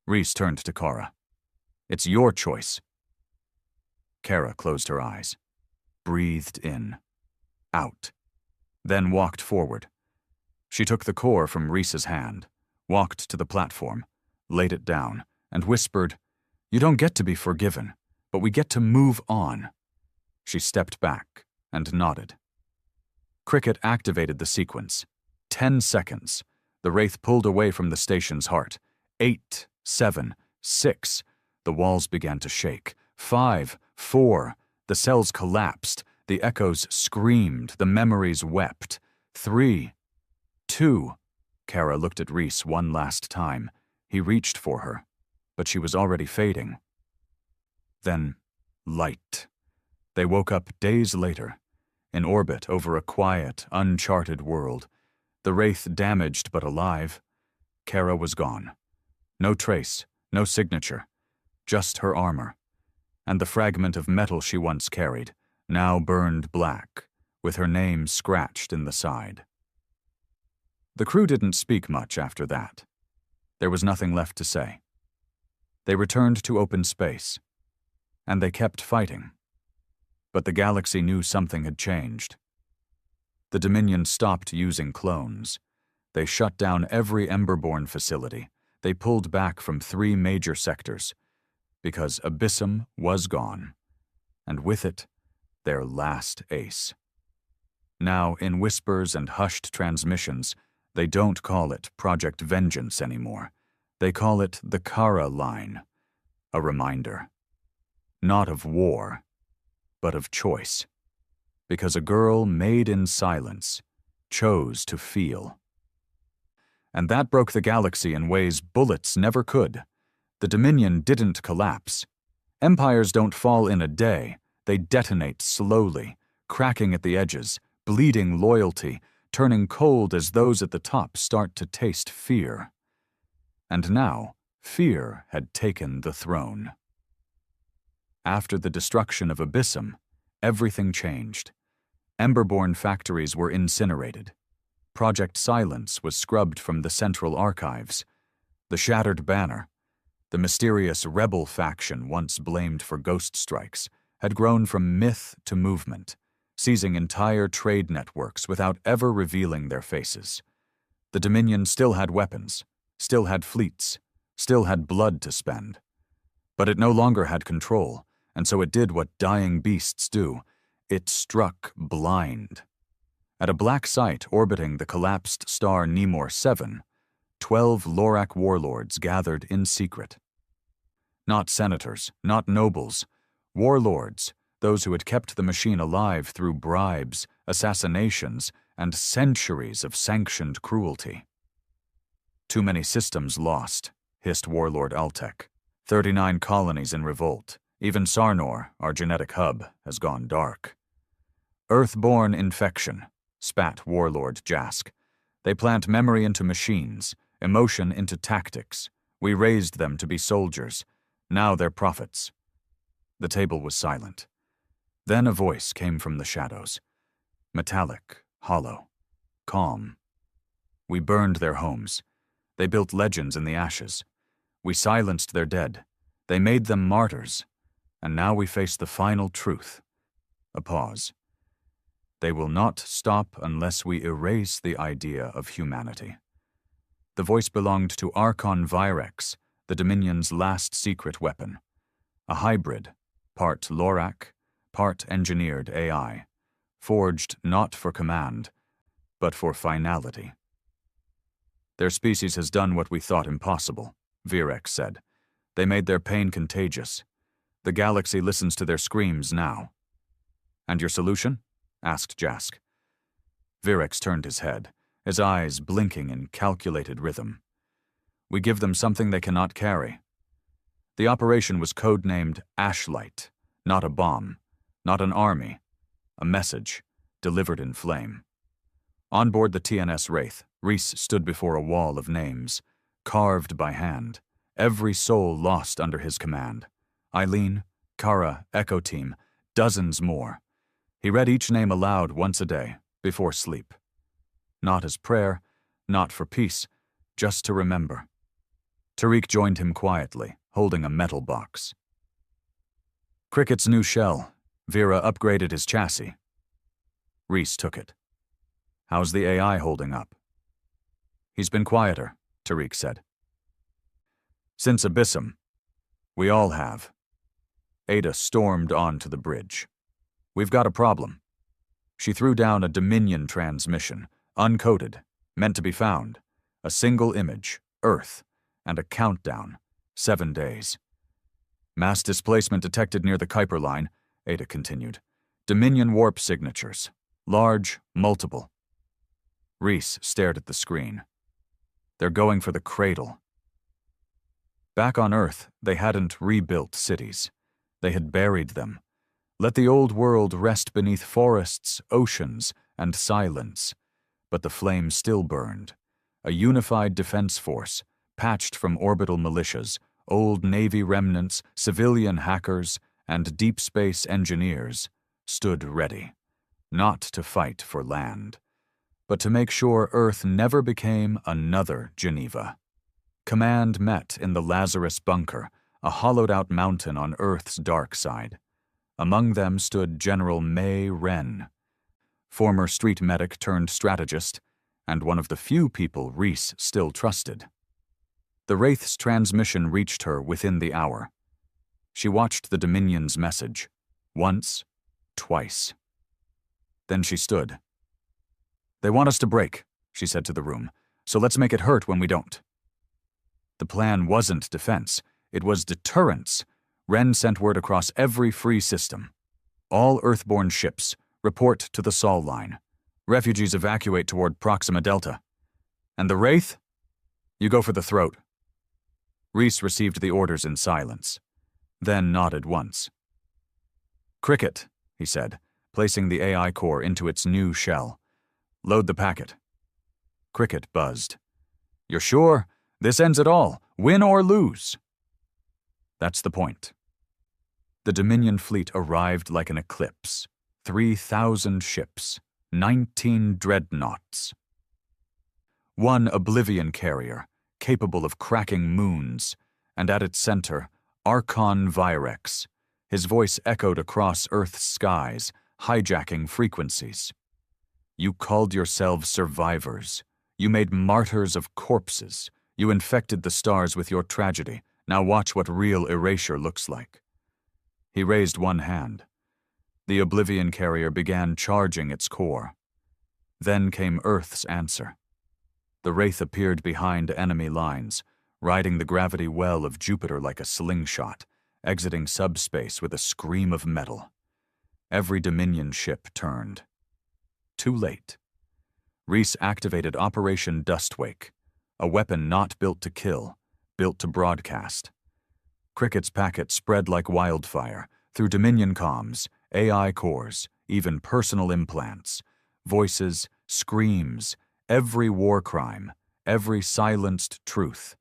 Reese turned to Kara. "It's your choice." Kara closed her eyes, breathed in, out, then walked forward. She took the core from Reese's hand, walked to the platform, laid it down, and whispered, "You don't get to be forgiven, but we get to move on." She stepped back and nodded. Cricket activated the sequence. 10 seconds. The Wraith pulled away from the station's heart. 8, 7, 6. The walls began to shake. 5, 4. The cells collapsed. The echoes screamed. The memories wept. 3, 2. Kara looked at Reese one last time. He reached for her, but she was already fading. Then, light. They woke up days later, in orbit over a quiet, uncharted world. The Wraith damaged but alive. Kara was gone. No trace, no signature, just her armor, and the fragment of metal she once carried, now burned black, with her name scratched in the side. The crew didn't speak much after that. There was nothing left to say. They returned to open space, and they kept fighting. But the galaxy knew something had changed. The Dominion stopped using clones. They shut down every Emberborn facility. They pulled back from 3 major sectors, because Abyssum was gone, and with it, their last ace. Now, in whispers and hushed transmissions, They don't call it Project Vengeance anymore. They call it the Kara Line. A reminder. Not of war, but of choice. Because a girl made in silence chose to feel. And that broke the galaxy in ways bullets never could. The Dominion didn't collapse. Empires don't fall in a day. They detonate slowly, cracking at the edges, bleeding loyalty, turning cold as those at the top start to taste fear. And now, fear had taken the throne. After the destruction of Abyssum, everything changed. Emberborn factories were incinerated. Project Silence was scrubbed from the central archives. The Shattered Banner, the mysterious rebel faction once blamed for ghost strikes, had grown from myth to movement, seizing entire trade networks without ever revealing their faces. The Dominion still had weapons, still had fleets, still had blood to spend. But it no longer had control, and so it did what dying beasts do. It struck blind. At a black site orbiting the collapsed star Nemor 7, 12 Lorak warlords gathered in secret. Not senators, not nobles, warlords, those who had kept the machine alive through bribes, assassinations, and centuries of sanctioned cruelty. Too many systems lost, hissed Warlord Altek. 39 colonies in revolt. Even Sarnor, our genetic hub, has gone dark. Earthborn infection, spat Warlord Jask. They plant memory into machines, emotion into tactics. We raised them to be soldiers. Now they're prophets. The table was silent. Then a voice came from the shadows. Metallic, hollow, calm. We burned their homes. They built legends in the ashes. We silenced their dead. They made them martyrs. And now we face the final truth. A pause. They will not stop unless we erase the idea of humanity. The voice belonged to Archon Virex, the Dominion's last secret weapon. A hybrid, part Lorak, part engineered AI, forged not for command, but for finality. Their species has done what we thought impossible, Virex said. They made their pain contagious. The galaxy listens to their screams now. And your solution? Asked Jask. Virex turned his head, his eyes blinking in calculated rhythm. We give them something they cannot carry. The operation was codenamed Ashlight, not a bomb, not an army, a message, delivered in flame. On board the TNS Wraith, Reese stood before a wall of names, carved by hand, every soul lost under his command. Eileen, Kara, Echo Team, dozens more. He read each name aloud once a day, before sleep. Not as prayer, not for peace, just to remember. Tariq joined him quietly, holding a metal box. Cricket's new shell. Vera upgraded his chassis. Reese took it. How's the AI holding up? He's been quieter, Tariq said. Since Abyssum. We all have. Ada stormed onto the bridge. We've got a problem. She threw down a Dominion transmission, uncoded, meant to be found. A single image, Earth, and a countdown, 7 days. Mass displacement detected near the Kuiper line, Ada continued. Dominion warp signatures. Large, multiple. Reese stared at the screen. They're going for the cradle. Back on Earth, they hadn't rebuilt cities. They had buried them. Let the old world rest beneath forests, oceans, and silence. But the flame still burned. A unified defense force, patched from orbital militias, old Navy remnants, civilian hackers, and deep space engineers, stood ready, not to fight for land, but to make sure Earth never became another Geneva. Command met in the Lazarus Bunker, a hollowed-out mountain on Earth's dark side. Among them stood General May Wren, former street medic turned strategist, and one of the few people Reese still trusted. The Wraith's transmission reached her within the hour. She watched the Dominion's message. Once, twice. Then she stood. They want us to break, she said to the room. so let's make it hurt when we don't." The plan wasn't defense, it was deterrence. Ren sent word across every free system. "All Earthborne ships, report to the Sol line. Refugees evacuate toward Proxima Delta. And the Wraith? You go for the throat." Reese received the orders in silence, then nodded once. "Cricket," he said, placing the AI core into its new shell. "Load the packet." Cricket buzzed. "You're sure? This ends it all, win or lose." "That's the point." The Dominion fleet arrived like an eclipse. 3,000 ships, 19 dreadnoughts. One Oblivion carrier, capable of cracking moons, and at its center, Archon Virex. His voice echoed across Earth's skies, hijacking frequencies. "You called yourselves survivors. You made martyrs of corpses. You infected the stars with your tragedy. Now watch what real erasure looks like." He raised one hand. The Oblivion carrier began charging its core. Then came Earth's answer. The Wraith appeared behind enemy lines, riding the gravity well of Jupiter like a slingshot, exiting subspace with a scream of metal. Every Dominion ship turned. Too late. Reese activated Operation Dustwake, a weapon not built to kill, built to broadcast. Cricket's packet spread like wildfire, through Dominion comms, AI cores, even personal implants, voices, screams, every war crime, every silenced truth,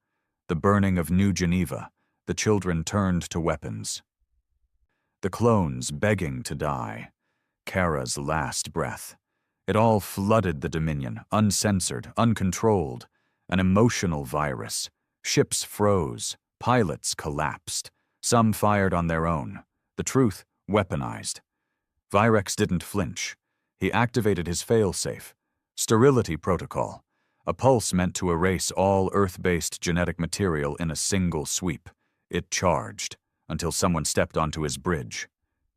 the burning of New Geneva, the children turned to weapons. The clones begging to die, Kara's last breath. It all flooded the Dominion, uncensored, uncontrolled, an emotional virus. Ships froze, pilots collapsed, some fired on their own, the truth weaponized. Virex didn't flinch. He activated his failsafe, sterility protocol, a pulse meant to erase all Earth-based genetic material in a single sweep. It charged, until someone stepped onto his bridge.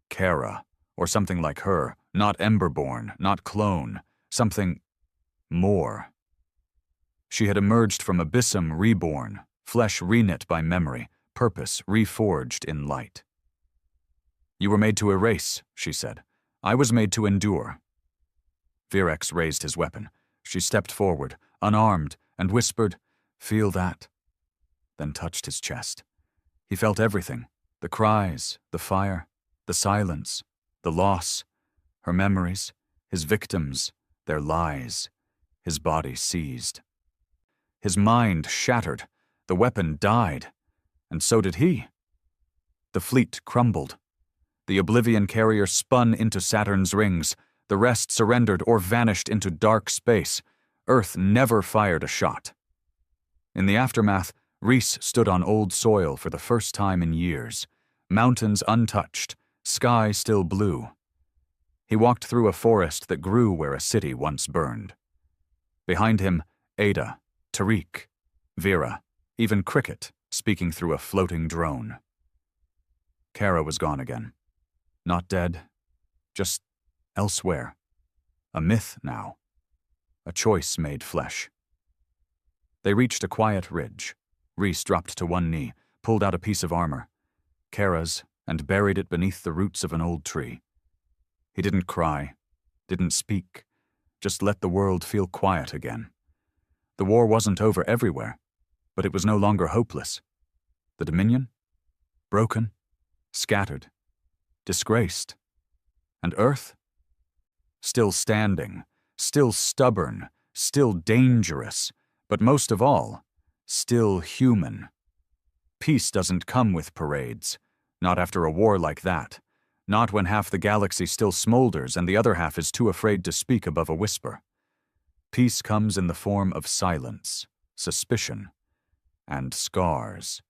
Kara, or something like her, not Emberborn, not clone, something more. She had emerged from Abyssum reborn, flesh reknit by memory, purpose reforged in light. "You were made to erase," she said. "I was made to endure." Virex raised his weapon. She stepped forward, unarmed, and whispered, "Feel that?" Then touched his chest. He felt everything, the cries, the fire, the silence, the loss, her memories, his victims, their lies. His body seized. His mind shattered. The weapon died. And so did he. The fleet crumbled. The Oblivion carrier spun into Saturn's rings. The rest surrendered or vanished into dark space. Earth never fired a shot. In the aftermath, Reese stood on old soil for the first time in years. Mountains untouched, sky still blue. He walked through a forest that grew where a city once burned. Behind him, Ada, Tariq, Vera, even Cricket, speaking through a floating drone. Kara was gone again. Not dead, just elsewhere. A myth now. A choice made flesh. They reached a quiet ridge. Reese dropped to one knee, pulled out a piece of armor, Kara's, and buried it beneath the roots of an old tree. He didn't cry, didn't speak, just let the world feel quiet again. The war wasn't over everywhere, but it was no longer hopeless. The Dominion? Broken, scattered, disgraced. And Earth? Still standing, still stubborn, still dangerous, but most of all, still human. Peace doesn't come with parades, not after a war like that, not when half the galaxy still smolders and the other half is too afraid to speak above a whisper. Peace comes in the form of silence, suspicion, and scars.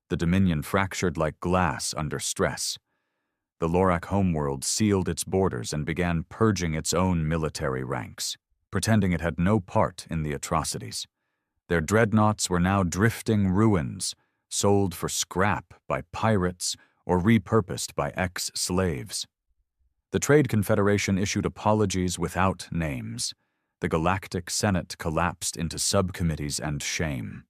The Dominion fractured like glass under stress. The Lorak homeworld sealed its borders and began purging its own military ranks, pretending it had no part in the atrocities. Their dreadnoughts were now drifting ruins, sold for scrap by pirates or repurposed by ex-slaves. The Trade Confederation issued apologies without names. The Galactic Senate collapsed into subcommittees and shame.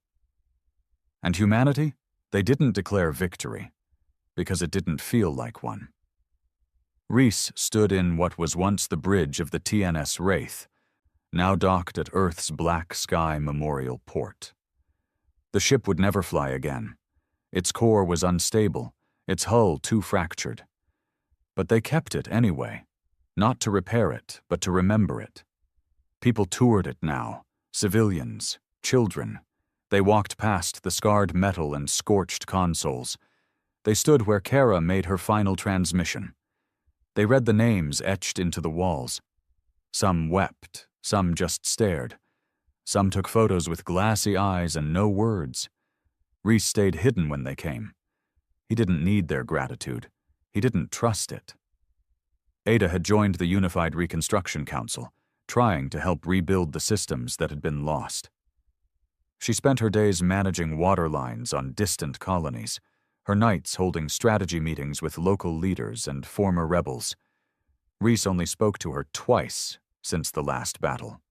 And humanity? They didn't declare victory, because it didn't feel like one. Reese stood in what was once the bridge of the TNS Wraith, now docked at Earth's Black Sky Memorial Port. The ship would never fly again. Its core was unstable, its hull too fractured. But they kept it anyway, not to repair it, but to remember it. People toured it now, civilians, children. They walked past the scarred metal and scorched consoles. They stood where Kara made her final transmission. They read the names etched into the walls. Some wept, some just stared. Some took photos with glassy eyes and no words. Reese stayed hidden when they came. He didn't need their gratitude. He didn't trust it. Ada had joined the Unified Reconstruction Council, trying to help rebuild the systems that had been lost. She spent her days managing water lines on distant colonies, her nights holding strategy meetings with local leaders and former rebels. Reese only spoke to her twice since the last battle.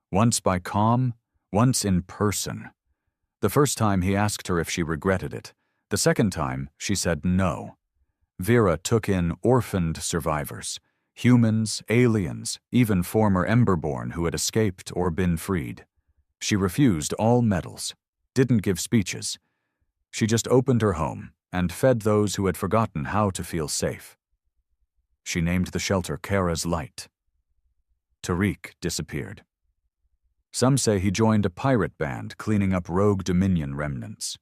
Once by comm, once in person. The first time he asked her if she regretted it. The second time, she said no. Vera took in orphaned survivors, humans, aliens, even former Emberborn who had escaped or been freed. She refused all medals, didn't give speeches. She just opened her home and fed those who had forgotten how to feel safe. She named the shelter Kara's Light. Tariq disappeared. Some say he joined a pirate band cleaning up rogue Dominion remnants.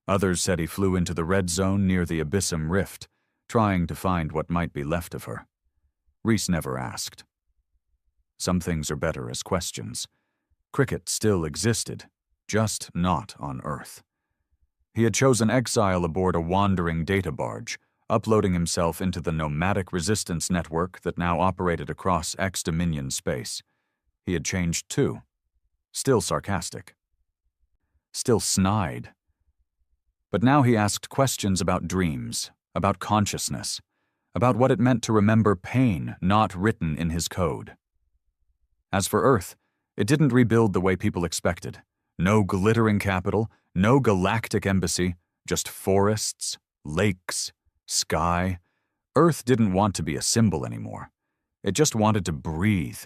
Others said he flew into the red zone near the Abyssum Rift, trying to find what might be left of her. Reese never asked. Some things are better as questions. Cricket still existed, just not on Earth. He had chosen exile aboard a wandering data barge, uploading himself into the nomadic resistance network that now operated across ex-Dominion space. He had changed too. Still sarcastic. Still snide. But now he asked questions about dreams, about consciousness, about what it meant to remember pain not written in his code. As for Earth, it didn't rebuild the way people expected. No glittering capital, no galactic embassy, just forests, lakes, sky. Earth didn't want to be a symbol anymore. It just wanted to breathe.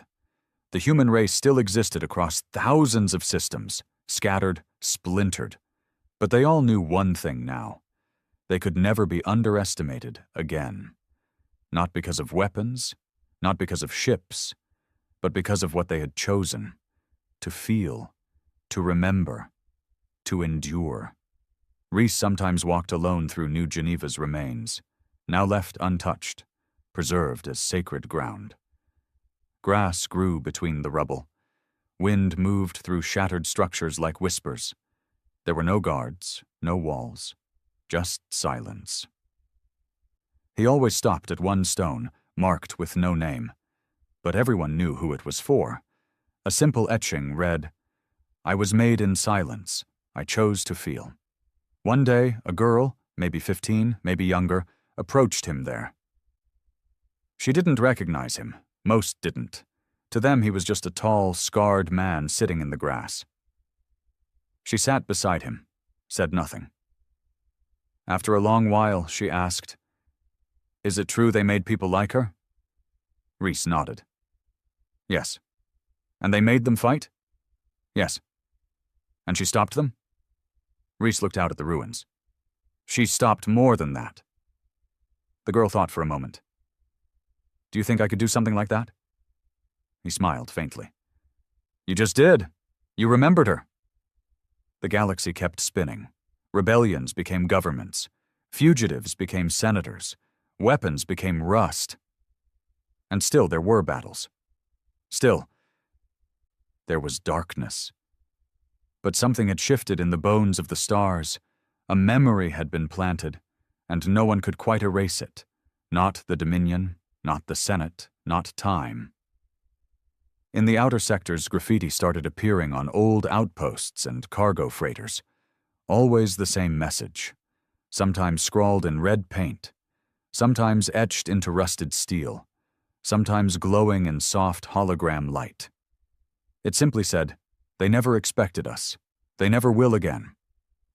The human race still existed across thousands of systems, scattered, splintered. But they all knew one thing now. They could never be underestimated again. Not because of weapons, not because of ships, but because of what they had chosen. To feel, to remember, to endure. Reese sometimes walked alone through New Geneva's remains, now left untouched, preserved as sacred ground. Grass grew between the rubble. Wind moved through shattered structures like whispers. There were no guards, no walls, just silence. He always stopped at one stone, marked with no name. But everyone knew who it was for. A simple etching read, "I was made in silence. I chose to feel." One day, a girl, maybe 15, maybe younger, approached him there. She didn't recognize him. Most didn't. To them, he was just a tall, scarred man sitting in the grass. She sat beside him, said nothing. After a long while, she asked, "Is it true they made people like her?" Reese nodded. "Yes." "And they made them fight?" "Yes." "And she stopped them?" Reese looked out at the ruins. "She stopped more than that." The girl thought for a moment. "Do you think I could do something like that?" He smiled faintly. "You just did. You remembered her." The galaxy kept spinning. Rebellions became governments. Fugitives became senators. Weapons became rust. And still there were battles. Still, there was darkness. But something had shifted in the bones of the stars. A memory had been planted, and no one could quite erase it. Not the Dominion, not the Senate, not time. In the outer sectors, graffiti started appearing on old outposts and cargo freighters. Always the same message, sometimes scrawled in red paint, sometimes etched into rusted steel. sometimes glowing in soft hologram light. It simply said, "They never expected us. They never will again."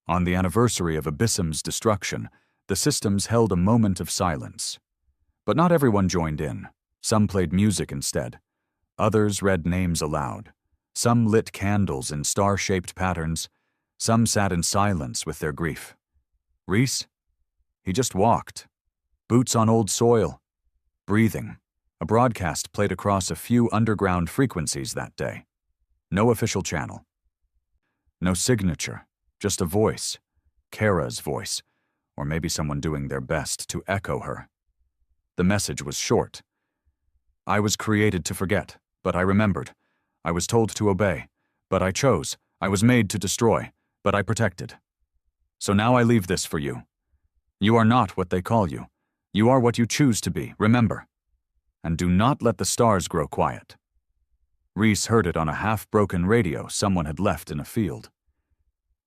On the anniversary of Abyssum's destruction, the systems held a moment of silence. But not everyone joined in. Some played music instead. Others read names aloud. Some lit candles in star-shaped patterns. Some sat in silence with their grief. Reese? He just walked. Boots on old soil. Breathing. A broadcast played across a few underground frequencies that day. No official channel. No signature. Just a voice. Kara's voice. Or maybe someone doing their best to echo her. The message was short. "I was created to forget, but I remembered. I was told to obey, but I chose. I was made to destroy, but I protected. So now I leave this for you. You are not what they call you. You are what you choose to be, remember. And do not let the stars grow quiet." Reese heard it on a half-broken radio someone had left in a field.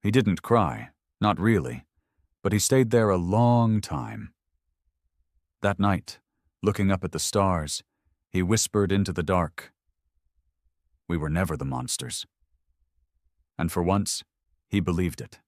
He didn't cry, not really, but he stayed there a long time. That night, looking up at the stars, he whispered into the dark, "We were never the monsters." And for once, he believed it.